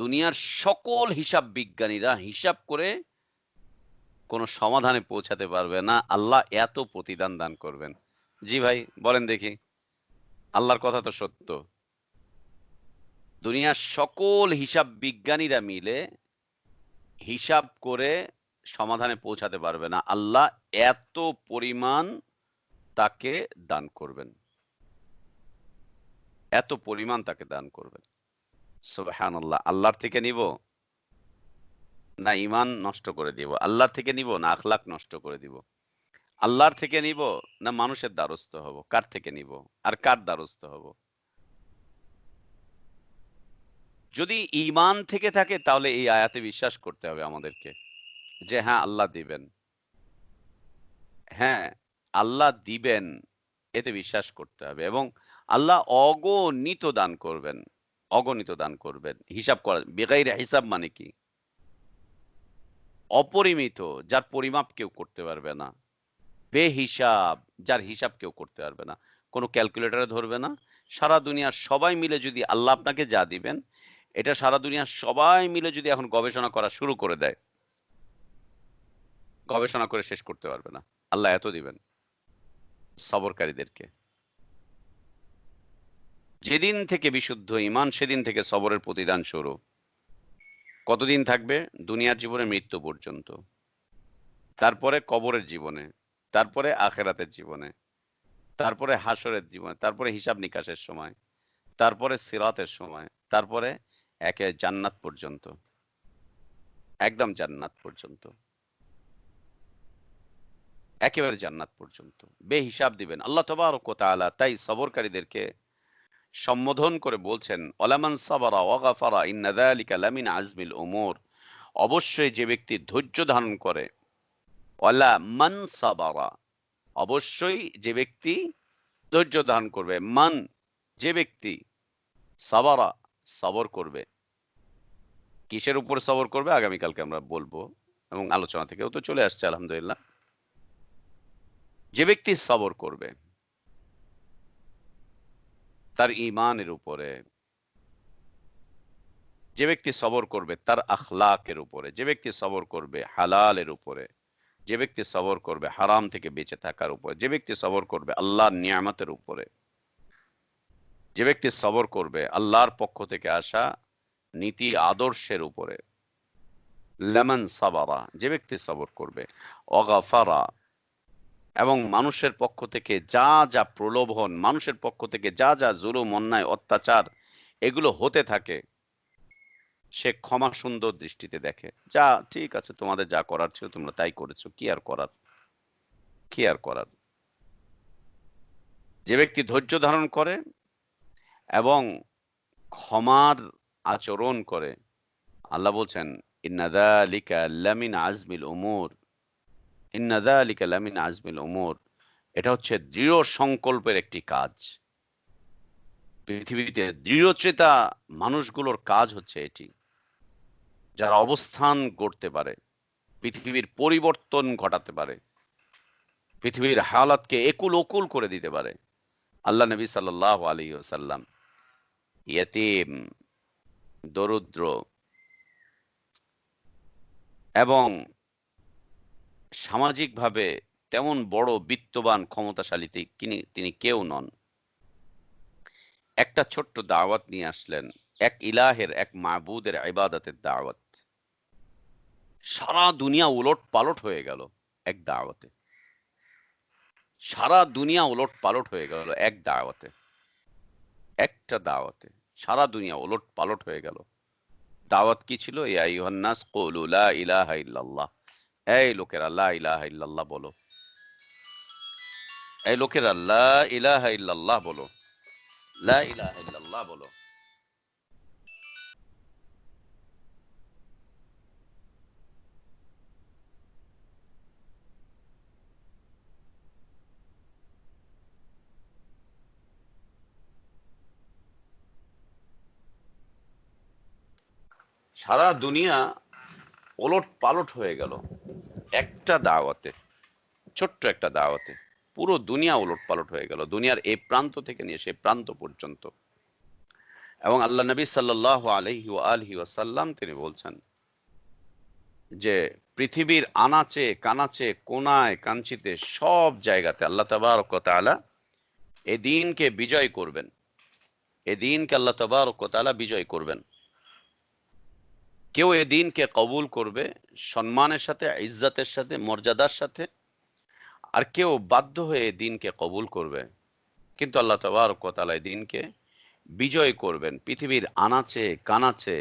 দুনিয়ার সকল হিসাব বিজ্ঞানীরা হিসাব করে কোনো সমাধানে পৌঁছাতে পারবে না। আল্লাহ এত প্রতিদান দান করবেন। জি ভাই, বলেন দেখি। আল্লাহর কথা তো সত্য। দুনিয়ার সকল হিসাব বিজ্ঞানীরা মিলে হিসাব করে সমাধানে পৌঁছাতে পারবে না। আল্লাহ এত পরিমাণ তাকে দান করবেন, এত পরিমাণ তাকে দান করবেন। সুবহানাল্লাহ। আল্লাহর থেকে নিব না ইমান নষ্ট করে দিব? আল্লাহর থেকে নিব না আখলাক নষ্ট করে দিব? আল্লাহর থেকে নিব না মানুষের দ্বারস্থ হব? কার থেকে নিব আর কার দ্বারস্থ হব? যদি ঈমান থেকে থাকে তাহলে এই আয়াতে বিশ্বাস করতে হবে আমাদেরকে যে হ্যাঁ, আল্লাহ দিবেন। হ্যাঁ, আল্লাহ দিবেন, এতে বিশ্বাস করতে হবে। এবং আল্লাহ অগণিত দান করবেন, অগণিত দান করবেন। হিসাব করা বেগাইরে হিসাব মানে কি? অপরিমিত, যার পরিমাপ কেউ করতে পারবে না। বেহিসাব, যার হিসাব কেউ করতে পারবে না, কোনো ক্যালকুলেটরে ধরবে না। সারা দুনিয়ার সবাই মিলে যদি আল্লাহ আপনাকে যা দিবেন, এটা সারা দুনিয়ার সবাই মিলে যদি এখন গবেষণা করা শুরু করে দেয়, গবেষণা করে শেষ করতে পারবে না। আল্লাহ এত দিবেন সবরকারীদেরকে। যেদিন থেকে বিশুদ্ধ ঈমান সেদিন থেকে সবরের প্রতিদান শুরু। কতদিন থাকবে? দুনিয়ার জীবনে মৃত্যু পর্যন্ত, তারপরে কবরের জীবনে, তারপরে আখেরাতের জীবনে, তারপরে হাসরের জীবনে, তারপরে হিসাব নিকাশের সময়, তারপরে সিরাতের সময়, তারপরে একে জান্নাত পর্যন্ত। একদম জান্নাত পর্যন্ত, একেবারে জান্নাত পর্যন্ত বেহিসাব দিবেন আল্লাহ তাবারক ওয়া তাআলা। তাই সবরকারীদেরকে সম্বোধন করে বলছেন, ওয়ালামান সাবারা ওয়া গাফারা ইন্না যালিকা লামিন আজমিল উমুর। অবশ্যই যে ব্যক্তি ধৈর্য ধারণ করে, ওয়ালা মান সাবারা, অবশ্যই যে ব্যক্তি ধৈর্য ধারণ করবে, মান যে ব্যক্তি, সাবারা সবর করবে। কিসের উপর সবর করবে আগামীকালকে আমরা বলবো, এবং আলোচনা থেকেও তো চলে আসছে আলহামদুলিল্লাহ। যে ব্যক্তি সবর করবে তার ঈমানের উপরে, যে ব্যক্তি সবর করবে তার আখলাকের উপরে, যে ব্যক্তি সবর করবে হালালের উপরে, যে ব্যক্তি সবর করবে হারাম থেকে বেঁচে থাকার উপরে, যে ব্যক্তি সবর করবে আল্লাহর নিয়ামতের উপরে, যে ব্যক্তি সবর করবে আল্লাহর পক্ষ থেকে আসা নীতি আদর্শের উপরে, লামান সাবারা, যে ব্যক্তি সবর করবে, অগাফারা, এবং মানুষের পক্ষ থেকে যা যা প্রলোভন, মানুষের পক্ষ থেকে যা যা জুলুম অন্যায় অত্যাচার এগুলো হতে থাকে, সে ক্ষমা সুন্দর দৃষ্টিতে দেখে, যা ঠিক আছে, তোমাদের যা করার ছিল তোমরা তাই করেছো, কি আর করার, কি আর করার। যে ব্যক্তি ধৈর্য ধারণ করে এবং ক্ষমার আচরণ করে, আল্লাহ বলছেন ইন্না যালিকা লামিন আজমিল উমুর, ইন্না যালিকা লামিন আজমিল উমুর, এটা হচ্ছে দৃঢ় সংকল্পের একটি কাজ। পৃথিবীতে দৃঢ়চেতা মানুষগুলোর কাজ হচ্ছে এটি, যারা অবস্থান করতে পারে, পৃথিবীর পরিবর্তন ঘটাতে পারে, পৃথিবীর হালাতকে একুল ওকুল করে দিতে পারে। আল্লাহ নবী সাল্লাল্লাহু আলাইহি ওয়াসাল্লাম ইয়েতিম, দরিদ্র এবং সামাজিকভাবে তেমন বড় বিত্তবান ক্ষমতাশালী তিনি কেউ নন। একটা ছোট্ট দাওয়াত নিয়ে আসলেন, এক ইলাহের, এক মাবুদের ইবাদতের দাওয়াত। সারা দুনিয়া উলট পালট হয়ে গেল এক দাওয়াতে, সারা দুনিয়া উলট পালট হয়ে গেল এক দাওয়াতে, একটা দাওয়াতে সারা দুনিয়া উলট পালট হয়ে গেল। দাওয়াত কি ছিল? ইয়া আইয়ুহান নাস কুলু লা ইলাহা ইল্লাল্লাহ, এই লোকেরা লা ইলাহা ইল্লাল্লাহ বলো, এই লোকেরা লা ইলাহা ইল্লাল্লাহ বলো, লা ইলাহা ইল্লাল্লাহ বলো। সারা দুনিয়া ওলট পালট হয়ে গেল একটা দাওয়াতে, ছোট্ট একটা দাওয়াতে পুরো দুনিয়া ওলট পালট হয়ে গেল, দুনিয়ার এই প্রান্ত থেকে নিয়ে সে প্রান্ত পর্যন্ত। এবং আল্লাহ নবী সাল্লাল্লাহু আলাইহি ওয়া আলিহি ওয়াসাল্লাম তিনি বলছেন যে পৃথিবীর আনাচে কানাচে কোনায় কাঞ্চিতে সব জায়গাতে আল্লাহ তাবারক ওয়া তাআলা এই দ্বীনকে বিজয় করবেন, এই দ্বীনকে আল্লাহ তাবারক ওয়া তাআলা বিজয় করবেন। কেউ এই দ্বীনকে কবুল করবে সম্মানের সাথে, ইজ্জতের সাথে, মর্যাদার সাথে, আর কেউ বাধ্য হয়ে এই দ্বীনকে কবুল করবে। কিন্তু আল্লাহ তাবারক ওয়া তাআলা এই দ্বীনকে বিজয় করবেন পৃথিবীর আনাচে কানাচে,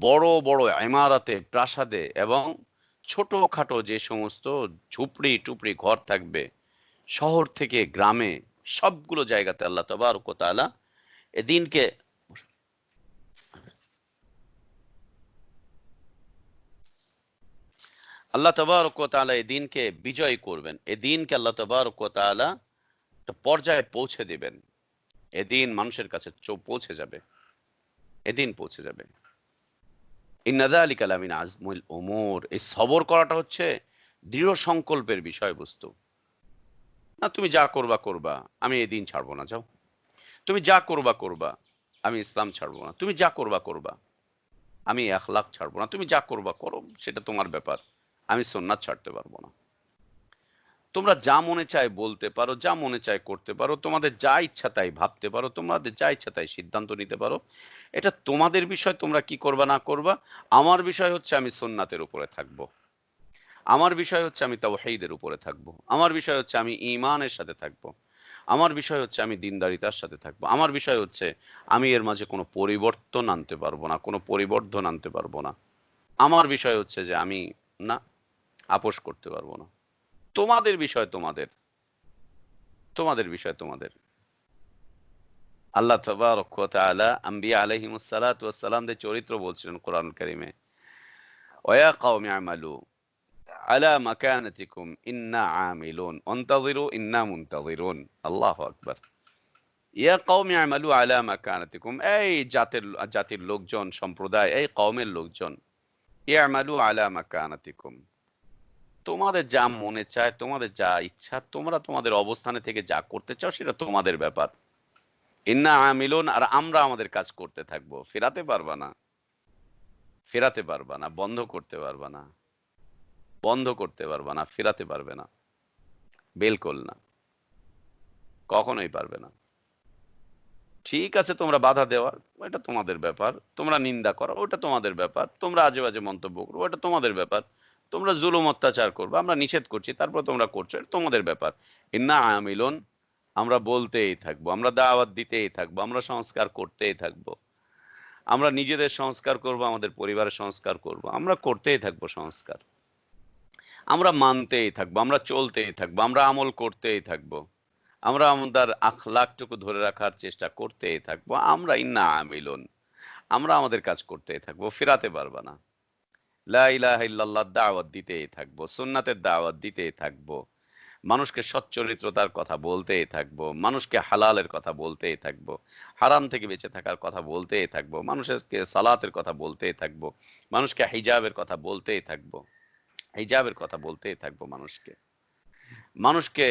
বড় বড় ইমারতে, প্রাসাদে, এবং ছোটখাটো যে সমস্ত ঝুপড়ি টুপড়ি ঘর থাকবে, শহর থেকে গ্রামে, সবগুলো জায়গাতে আল্লাহ তাবারক ওয়া তাআলা এদিনকে আল্লাহ তাবারক ওয়া তাআলা এদিনকে বিজয় করবেন। এদিনকে আল্লাহ তাবারক ওয়া তাআলা একটা পর্যায়ে পৌঁছে দিবেন, এদিন মানুষের কাছে পৌঁছে যাবে, এদিন পৌঁছে যাবে। ইন্না যালিকা লামিন আজমিল উমুর, এই সবর করাটা হচ্ছে দৃঢ় সংকল্পের বিষয়বস্তু। না, তুমি যা করবা করবা, আমি এই দিন ছাড়বো না, যাও। তুমি যা করবা করবা, আমি ইসলাম ছাড়বো না। তুমি যা করবা করবা, আমি আখলাক ছাড়বো না। তুমি যা করবা করো, সেটা তোমার ব্যাপার, আমি সুন্নাত ছাড়তে পারবো না। তোমরা যা মনে চায় বলতে পারো, যা মনে চায় করতে পারো, তোমাদের যা ইচ্ছা তাই ভাবতে পারো, তোমাদের যা ইচ্ছা তাই সিদ্ধান্ত নিতে পারো, এটা তোমাদের বিষয়, তোমরা কি করবা না করবা। আমার বিষয় হচ্ছে আমি সুন্নাতের উপরে থাকবো, আমার বিষয় হচ্ছে আমি তাওহীদের উপরে থাকবো, আমার বিষয় হচ্ছে আমি ঈমানের সাথে থাকবো, আমার বিষয় হচ্ছে আমি দিনদারিতার সাথে থাকবো, আমার বিষয় হচ্ছে আমি এর মাঝে কোনো পরিবর্তন আনতে পারবো না, কোনো পরিবর্ধন আনতে পারবো না। আমার বিষয় হচ্ছে যে আমি না, আপোষ করতে পারবো না। তোমাদের বিষয় তোমাদের, তোমাদের বিষয় তোমাদের। আল্লাহ তাবারক ওয়া তাআলা আম্বিয়া আলাইহিমুস সালাতু ওয়াস সালামদের চরিত্র বলছিলেন কোরআনুল কারীমে, ওয়া কওমি আমালু আলা মাকানাতিকুম ইন্না আমিলুন ওয়ান্তাযিরু ইন্না মুনতাযিরুন। আল্লাহু আকবার। ইয়া কওমি আমালু আলা মাকানাতিকুম, এই জাতির লোকজন, সম্প্রদায়, এই কওমের লোকজন, ইয়ামালু আলা মাকানাতিকুম, তোমাদের যা মনে চায়, তোমাদের যা ইচ্ছা, তোমরা তোমাদের অবস্থানে থেকে যা করতে চাও সেটা তোমাদের ব্যাপার। ইন্না আমিলুন, আর আমরা আমাদের কাজ করতে থাকবো। ফেরাতে পারবা না, ফেরাতে পারবা না, বন্ধ করতে পারবা না, বন্ধ করতে পারবা না, ফেরাতে পারবে না, বিলকুল না, কখনোই পারবে না। ঠিক আছে, তোমরা বাধা দেওয়ার ওটা তোমাদের ব্যাপার, তোমরা নিন্দা করো ওটা তোমাদের ব্যাপার, তোমরা আজে বাজে মন্তব্য করো ওটা তোমাদের ব্যাপার, তোমরা জুলুম অত্যাচার করবে আমরা নিষেধ করছি তারপর তোমরা করছো, এটা তোমাদের ব্যাপার। ইন্না আমিলুন, আমরা বলতেই থাকবো, আমরা দাওয়াত দিতেই থাকবো, আমরা সংস্কার করতেই থাকবো, আমরা নিজেদের সংস্কার করব, আমাদের পরিবারের সংস্কার করব, আমরা করতেই থাকবো সংস্কার, আমরা মানতেই থাকবো, আমরা চলতেই থাকবো, আমরা আমল করতেই থাকবো, আমরা আমাদের আখলাকটুকু ধরে রাখার চেষ্টা করতেই থাকবো, আমরা ইন্না আমিলুন, আমরা আমাদের কাজ করতেই থাকবো, ফেরাতে পারবা না। লা ইলাহা ইল্লাল্লাহ দাওয়াত দিতেই থাকবো, সুন্নাতের দাওয়াত দিতেই থাকবো, মানুষকে সচ্চরিত্রতার কথা বলতেই থাকবো, মানুষকে হালালের কথা বলতেই থাকবো, হারাম থেকে বেঁচে থাকার কথা বলতেই থাকবো, মানুষকে সালাতের কথা বলতেই থাকবো, মানুষকে হিজাবের কথা বলতেই থাকবো, হিজাবের কথা বলতেই থাকবো, মানুষকে মানুষকে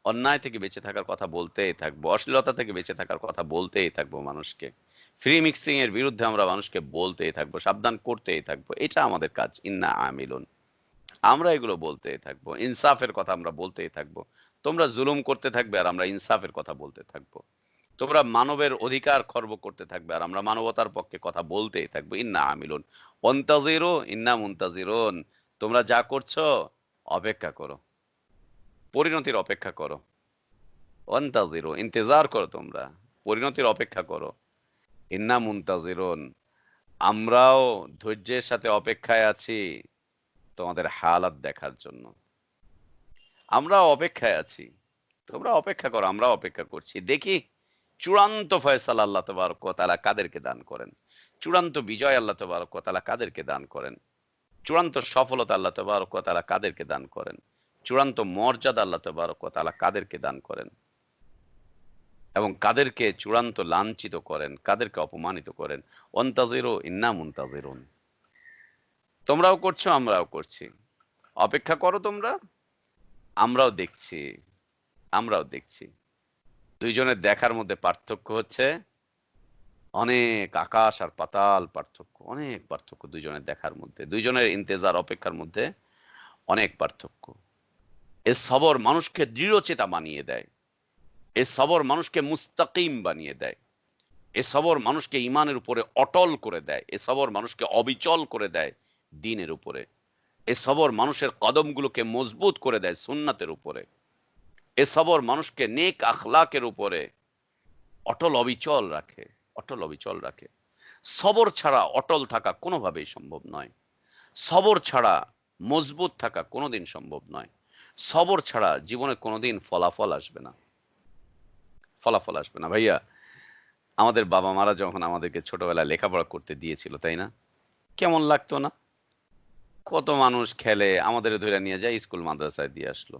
অন্যায় থেকে বেঁচে থাকার কথা বলতেই থাকবো, অশ্লীলতা থেকে বেঁচে থাকার কথা বলতেই থাকবো, মানুষকে ফ্রি মিক্সিং এর বিরুদ্ধে আমরা মানুষকে বলতেই থাকবো, সাবধান করতেই থাকবো, এটা আমাদের কাজ। ইন্না আমিলুন, আমরা এগুলো বলতেই থাকবো, ইনসাফের কথা আমরা বলতেই থাকবো, তোমরা জুলুম করতে থাকবে আর আমরা ইনসাফের কথা বলতে থাকবো, তোমরা মানবের অধিকার খর্ব করতে থাকবে আর আমরা মানবতার পক্ষে কথা বলতেই থাকবো। ইন্না আমিলুন ওয়ান্তাযিরু ইন্না মুনতাযিরুন, তোমরা যা করছো অপেক্ষা করো, পরিণতির অপেক্ষা করো। ওয়ান্তাযিরু, ইন্তেজার করো, তোমরা পরিণতির অপেক্ষা করো। ইন্না মুনতাযিরুন, আমরাও ধৈর্যের সাথে অপেক্ষায় আছি তোমাদের হালাত দেখার জন্য, আমরাও অপেক্ষায় আছি, তোমরা অপেক্ষা করো, আমরাও অপেক্ষা করছি, দেখি চূড়ান্ত ফয়সালা আল্লাহ তাবারক ওয়া তাআলা কাদেরকে দান করেন, চূড়ান্ত বিজয় আল্লাহ তাবারক ওয়া তাআলা কাদেরকে দান করেন, চূড়ান্ত সফলতা আল্লাহ তাবারক ওয়া তাআলা কাদেরকে দান করেন, চূড়ান্ত মর্যাদা আল্লাহ তাবারক ওয়া তাআলা কাদেরকে দান করেন, এবং কাদেরকে চূড়ান্ত লাঞ্ছিত করেন, কাদেরকে অপমানিত করেন। ওয়ান্তাযিরু ইন্না মুনতাযিরুন, তোমরাও করছো আমরাও করছি, অপেক্ষা করো তোমরা, আমরাও দেখছি, আমরাও দেখছি। দুইজনের দেখার মধ্যে পার্থক্য হচ্ছে অনেক, আকাশ আর পাতাল পার্থক্য, অনেক পার্থক্য দুইজনের দেখার মধ্যে, দুইজনের ইন্তেজার অপেক্ষার মধ্যে অনেক পার্থক্য। এ সবর মানুষকে দৃঢ়চেতা বানিয়ে দেয়, এ সবর মানুষকে মুস্তাকিম বানিয়ে দেয়, এ সবর মানুষকে ইমানের উপরে অটল করে দেয়, এ সবর মানুষকে অবিচল করে দেয় দ্বীনের উপরে, এ সবর মানুষের কদমগুলোকে মজবুত করে দেয় সুন্নাতের উপরে, এ সবর মানুষকে নেক আখলাকের উপরে অটল অবিচল রাখে, অটল অবিচল রাখে। সবর ছাড়া অটল থাকা কোনোভাবেই সম্ভব নয়, সবর ছাড়া মজবুত থাকা কোনোদিন সম্ভব নয়, সবর ছাড়া জীবনে কোনোদিন ফলাফল আসবে না, ফলাফল আসবে না। ভাইয়া, আমাদের বাবা মারা যখন আমাদেরকে ছোটবেলায় লেখাপড়া করতে দিয়েছিল, তাই না, কেমন লাগতো না? কত মানুষ খেলে, আমাদের ধরে নিয়ে যায় স্কুল মাদ্রাসায় দিয়ে আসলো,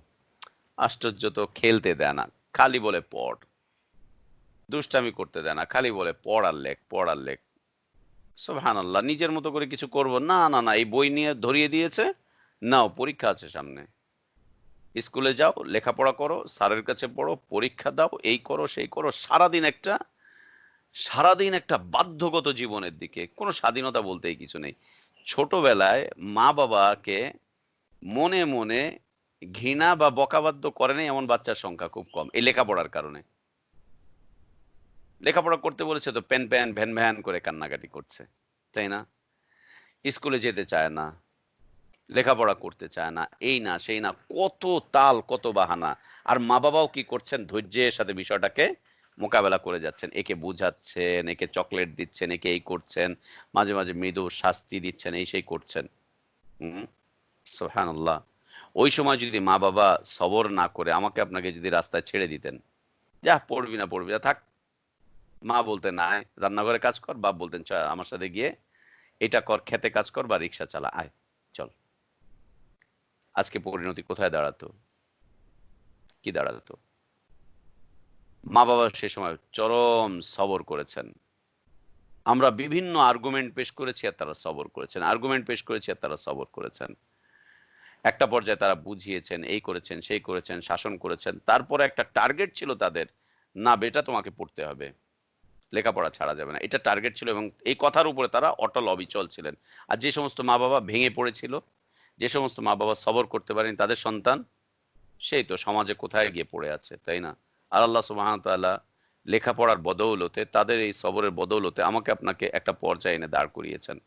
আশ্চর্য তো, খেলতে দেয় না, খালি বলে পড়, দুষ্টামি করতে দেয় না, খালি বলে পড় আর লেখ, পড় আর লেখ। সুবহানাল্লাহ, নিজের মতো করে কিছু করব না, না না, এই বই নিয়ে ধরিয়ে দিয়েছে, নাও পরীক্ষা আছে সামনে, স্কুলে যাও, লেখাপড়া করো, স্যারের কাছে পড়ো, পরীক্ষা দাও, এই করো সেই করো, সারাদিন একটা বাধ্যগত জীবনের দিকে, কোনো স্বাধীনতা বলতেই কিছু নেই। ছোটবেলায় মা বাবাকে মনে মনে ঘৃণা বা বকাবাদ্য করে নাই এমন বাচ্চার সংখ্যা খুব কম, এই লেখাপড়ার কারণে। লেখাপড়া করতে বলেছে তো প্যান প্যান ভ্যান ভ্যান করে কান্নাকাটি করছে, তাই না, স্কুলে যেতে চায় না, লেখাপড়া করতে চায় না, এই না সেই না, কত তাল কত বাহানা। আর মা বাবাও কি করছেন, ধৈর্যের সাথে বিষয়টাকে মোকাবেলা করে যাচ্ছেন, একে বুঝাচ্ছেন, একে চকলেট দিচ্ছেন, একে এই করছেন, মাঝে মাঝে মৃদু শাস্তি দিচ্ছেন, এই সেই করছেন। হুম, সুবহানাল্লাহ। ওই সময় যদি মা বাবা সবর না করে আমাকে আপনাকে যদি রাস্তায় ছেড়ে দিতেন, যা পড়বি না পড়বি না থাক, মা বলতেন আয় রান্নাঘরে কাজ কর, বাপ বলতেন চ আমার সাথে গিয়ে এটা কর, খেতে কাজ কর বা রিক্সা চালা, আয় চল, আজকে পরিণতি কোথায় দাঁড়াতো? কি দাঁড়াতো? মা বাবা সে সময় চরম সবর করেছেন। আমরা বিভিন্ন আর্গুমেন্ট পেশ করেছি আর তারা সবর করেছেন, আর্গুমেন্ট পেশ করেছি আর তারা সবর করেছেন। একটা পর্যায়ে তারা বুঝিয়েছেন, এই করেছেন, সেই করেছেন, শাসন করেছেন। তারপরে একটা টার্গেট ছিল তাদের, না বেটা তোমাকে পড়তে হবে, লেখাপড়া ছাড়া যাবে না। এটা টার্গেট ছিল এবং এই কথার উপরে তারা অটল অবিচল ছিলেন। আর যে সমস্ত মা বাবা ভেঙে পড়েছিল, যে সমস্ত মা বাবা সবর করতে পারেনি তাদের সন্তান সেই তো সমাজে কোথায় গিয়ে পড়ে আছে, তাই না? আর আল্লাহ সুবহানাহু ওয়া তাআলা লেখাপড়ার বদৌলতে, তাদের এই সবরের বদৌলতে আমাকে আপনাকে একটা পর্যায়ে এনে দাঁড় করিয়েছেন।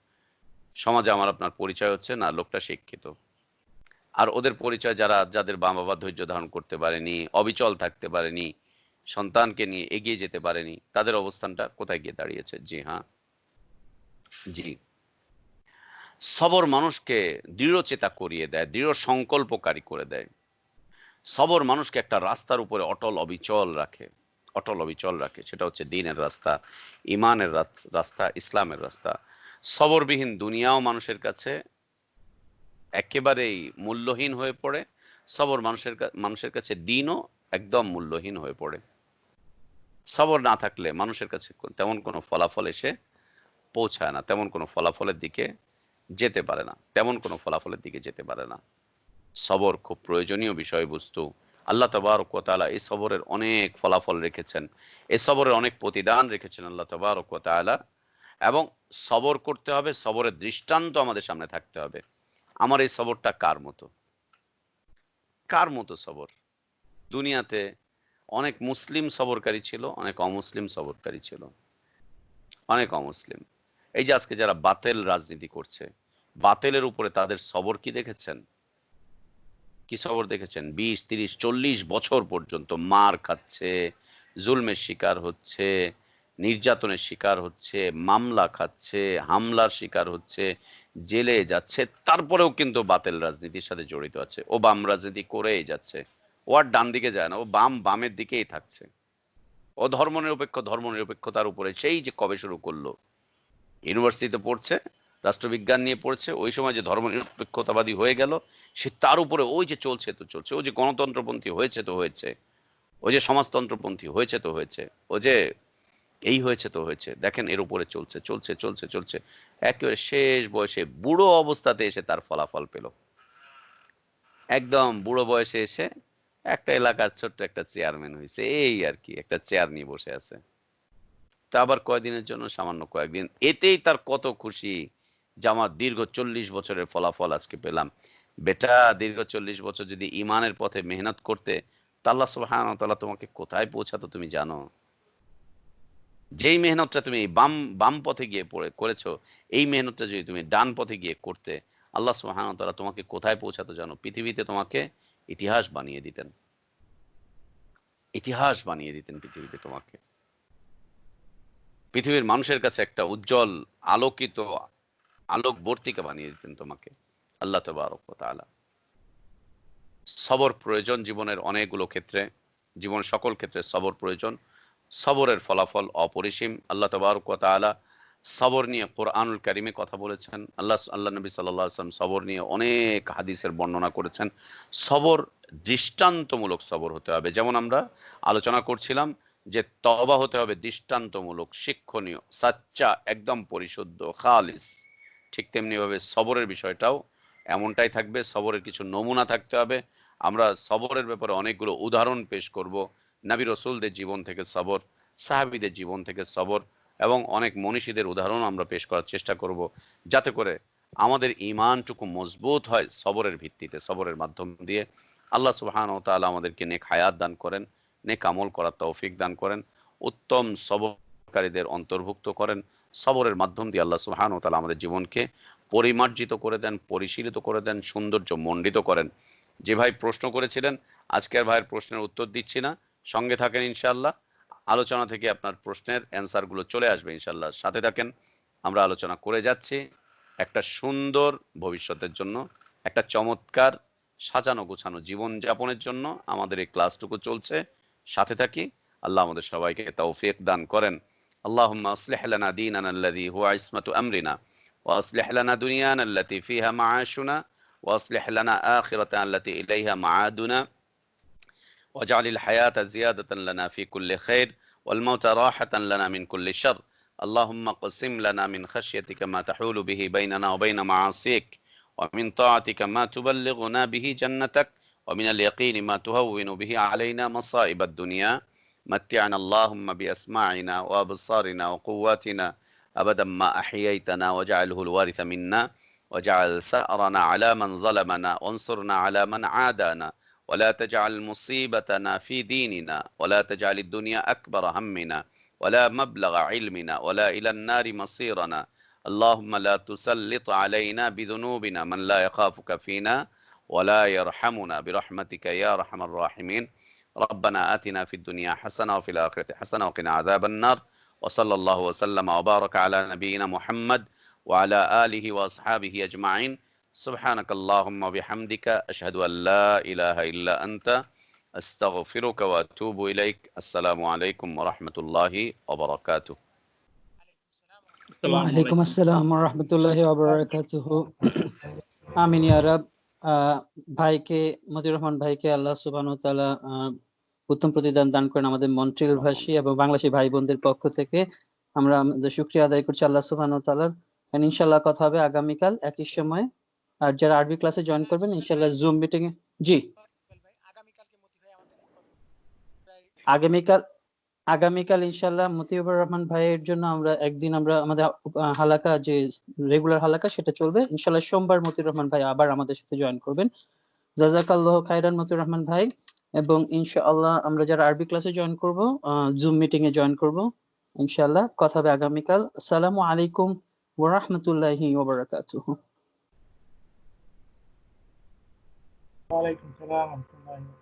সমাজে আমার আপনার পরিচয় হচ্ছে না লোকটা শিক্ষিত। আর ওদের পরিচয় যাদের মা-বাবা ধৈর্য ধারণ করতে পারেনি, অবিচল থাকতে পারেনি, সন্তানকে নিয়ে এগিয়ে যেতে পারেনি, তাদের অবস্থানটা কোথায় গিয়ে দাঁড়িয়েছে? জি হ্যাঁ, জি। সবর মানুষকে দৃঢ়চেতা করিয়ে দেয়, দৃঢ় সংকল্পকারী করে দেয়। সবর মানুষকে একটা রাস্তার উপরে অটল অবিচল রাখে, অটল অবিচল রাখে। সেটা হচ্ছে দ্বীনের রাস্তা, ঈমানের রাস্তা, ইসলামের রাস্তা। সবরবিহীন দুনিয়াও মানুষের কাছে একেবারেই মূল্যহীন হয়ে পড়ে। সবর মানুষের কাছে দ্বীনও একদম মূল্যহীন হয়ে পড়ে। সবর না থাকলে মানুষের কাছে তেমন কোনো ফলাফল এসে পৌঁছায় না, তেমন কোনো ফলাফলের দিকে যেতে পারে না, তেমন কোনো ফলাফলের দিকে যেতে পারে না। সবর খুব প্রয়োজনীয় বিষয়বস্তু। আল্লাহ তাবারক ওয়া তাআলা এই সবরের অনেক ফলাফল রেখেছেন। এই সবরের অনেক প্রতিদান রেখেছেন আল্লাহ তাবারক ওয়া তাআলা। এবং সবর করতে হবে, সবরের দৃষ্টান্ত আমাদের সামনে থাকতে হবে। আমার এই সবরটা কার মতো? কার মতো সবর? দুনিয়াতে অনেক মুসলিম সবরকারী ছিল, অনেক অমুসলিম সবরকারী ছিল, অনেক অমুসলিম। এই যে আজকে যারা বাতেল রাজনীতি করছে, বাতেলের উপরে তাদের সবর কি দেখেছেন? কি সবর দেখেছেন? ২০, ৩০, ৪০ বছর পর্যন্ত মার খাচ্ছে, জুলমের শিকার হচ্ছে, নির্যাতনের শিকার হচ্ছে, মামলা খাচ্ছে, হামলার শিকার হচ্ছে, জেলে যাচ্ছে। তারপরেও কিন্তু বাতেল রাজনীতির সাথে জড়িত আছে। ও বাম রাজনীতি করেই যাচ্ছে। ও আর ডান দিকে যায় না। ও বামের দিকেই থাকছে। ও ধর্মনিরপেক্ষতার উপরে সেই যে কবে শুরু করলো। ইউনিভার্সিটিতে পড়ছে, রাষ্ট্রবিজ্ঞান নিয়ে পড়ছে, ওই সময় যে ধর্মনিরপেক্ষতাবাদী হয়ে গেল, সে তার উপরে ওই যে চলছে তো চলছে, ও যে গণতন্ত্রপন্থী হয়েছে তো হয়েছে, ও যে সমাজতন্ত্রপন্থী হয়েছে তো হয়েছে, ও যে এই হয়েছে তো হয়েছে। দেখেন এর উপরে চলছে, চলছে, চলছে, চলছে। একেবারে শেষ বয়সে বুড়ো অবস্থাতে এসে তার ফলাফল পেল। একদম বুড়ো বয়সে এসে একটা এলাকার ছোট্ট একটা চেয়ারম্যান হয়েছে। এই আর কি একটা চেয়ার নিয়ে বসে আছে। তা আবার কয়দিনের জন্য? সামান্য কয়েকদিন। এতেই তার কত খুশি যে আমার দীর্ঘ ৪০ বছরের ফলাফল আজকে পেলাম। বেটা দীর্ঘ ৪০ বছর যদি ঈমানের পথে মেহনত করতে, তা আল্লাহ সুবহানাহু ওয়া তাআলা তোমাকে কোথায় পৌঁছাতো তুমি জানো? যেই মেহনতটা তুমি বাম বাম পথে গিয়ে করেছো, এই মেহনতটা যদি তুমি ডান পথে গিয়ে করতে, আল্লাহ সুবহানাহু ওয়া তাআলা তোমাকে কোথায় পৌঁছাতো জানো? পৃথিবীতে তোমাকে ইতিহাস বানিয়ে দিতেন। ইতিহাস বানিয়ে দিতেন পৃথিবীতে তোমাকে। পৃথিবীর মানুষের কাছে একটা উজ্জ্বল, আলোকিত আলোকবর্তিকা বানিয়ে দিতেন তোমাকে আল্লাহ তাবারক ওয়া তাআলা। সবর প্রয়োজন জীবনের অনেকগুলো ক্ষেত্রে, জীবনের সকল ক্ষেত্রে সবর প্রয়োজন। সবরের ফলাফল অপরিসীম। আল্লাহ তাবারক ওয়া তাআলা সবর নিয়ে কোরআনুল কারীমে কথা বলেছেন। আল্লাহ নবী সাল্লাল্লাহু আলাইহি ওয়াসাল্লাম সবর নিয়ে অনেক হাদিসের বর্ণনা করেছেন। সবর দৃষ্টান্তমূলক সবর হতে হবে। যেমন আমরা আলোচনা করছিলাম যে তওবা হতে হবে দৃষ্টান্তমূলক, শিক্ষণীয়, সাচ্চা, একদম পরিশুদ্ধ, খালিস। ঠিক তেমনিভাবে সবরের বিষয়টাও এমনটাই থাকবে। সবরের কিছু নমুনা থাকতে হবে। আমরা সবরের ব্যাপারে অনেকগুলো উদাহরণ পেশ করব। নবী রাসূলদের জীবন থেকে সবর, সাহাবীদের জীবন থেকে সবর এবং অনেক মনীষীদের উদাহরণ আমরা পেশ করার চেষ্টা করব, যাতে করে আমাদের ঈমানটুকু মজবুত হয় সবরের ভিত্তিতে, সবরের মাধ্যম দিয়ে। আল্লাহ সুবহানাহু ওয়া তাআলা আমাদেরকে নেক হায়াত দান করেন, নেক আমল করার তৌফিক দান করেন, উত্তম সবরকারীদের অন্তর্ভুক্ত করেন। সবরের মাধ্যম দিয়ে আল্লাহ সুবহানাহু ওয়া তাআলা আমাদের জীবনকে পরিমার্জিত করে দেন, পরিশীলিত করে দেন, সৌন্দর্য মণ্ডিত করেন। যে ভাই প্রশ্ন করেছিলেন, আজকে আর ভাইয়ের প্রশ্নের উত্তর দিচ্ছি না। সঙ্গে থাকেন ইনশাআল্লাহ। আলোচনা থেকে আপনার প্রশ্নের অ্যান্সার গুলো চলে আসবে ইনশাআল্লাহ। সাথে থাকেন। আমরা আলোচনা করে যাচ্ছি। একটা সুন্দর ভবিষ্যতের জন্য, একটা চমৎকার সাজানো গোছানো জীবন যাপনের জন্য আমাদের এই ক্লাসটুকু চলছে। সাথে থাকি। আল্লাহ আমাদের সবাইকে তৌফিক দান করেন। আল্লাহুম্মা আসলিহ লানা দীনানা আল্লাযী হুয়া ইসমাতু আমরিনা ওয়া আসলিহ লানা দুনিয়ানা আল্লাতী ফিহা মাআশুনা ওয়া আসলিহ লানা আখিরাতানা আল্লাতী ইলাইহা মাআদুনা واجعل الحياة زيادة لنا في كل خير والموت راحة لنا من كل شر. اللهم اقسم لنا من خشيتك ما تحول به بيننا وبين معاصيك، ومن طاعتك ما تبلغنا به جنتك، ومن اليقين ما تهون به علينا مصائب الدنيا. متعنا اللهم بأسماعنا وأبصارنا وقواتنا أبدا ما أحييتنا، واجعله الوارث منا، واجعل ثأرنا على من ظلمنا، وانصرنا على من عادانا، ولا تجعل مصيبتنا في ديننا، ولا تجعل الدنيا أكبر همنا ولا مبلغ علمنا ولا إلى النار مصيرنا. اللهم لا تسلط علينا بذنوبنا من لا يخافك فينا ولا يرحمنا برحمتك يا أرحم الراحمين. ربنا آتنا في الدنيا حسنة وفي الآخرة حسنة وقنا عذاب النار. وصلى الله وسلم وبارك على نبينا محمد وعلى آله وأصحابه أجمعين. سبحانك اللهم وبحمدك أشهد أن لا إله إلا أنت أستغفرك وأتوب إليك. السلام عليكم ورحمة الله وبركاته. ওয়ালাইকুম আসসালাম ওয়া রাহমাতুল্লাহি ওয়া বারাকাতুহু। আমিন ইয়া রাব। ভাইকে মতিউর রহমান ভাইকে আল্লাহ সুবহানাহু ওয়া তাআলা উত্তম প্রতিদান দান করেন। আমাদের মন্ট্রিল ভাষী এবং বাংলাদেশী ভাই বোনদের পক্ষ থেকে আমরা আমাদের শুকরিয়া আদায় করছি আল্লাহ সুবহানাহু ওয়া তাআলার। ইনশাআল্লাহ কথা হবে আগামীকাল একই সময়। আর যারা আরবি ক্লাসে জয়েন করবেন ইনশাআল্লাহ জুম মিটিং এ। জি, আগামীকাল ইনশাআল্লাহ মতিউর রহমান ভাইয়ের জন্য আমরা একদিন আমরা আমাদের হালাকা যে রেগুলার হালাকা সেটা চলবে ইনশাআল্লাহ। সোমবার মতিউর রহমান ভাই আবার আমাদের সাথে জয়েন করবেন। জাযাকাল্লাহু খাইরান মতিউর রহমান ভাই। এবং ইনশাআল্লাহ আমরা যারা আরবি ক্লাসে জয়েন করব জুম মিটিং এ জয়েন করব ইনশাআল্লাহ। কথা হবে আগামীকাল। আসসালামু আলাইকুম ওয়া রাহমাতুল্লাহি ওয়া বারাকাতুহু। ওয়ালাইকুম আসসালাম ওয়া রাহমাতুল্লাহি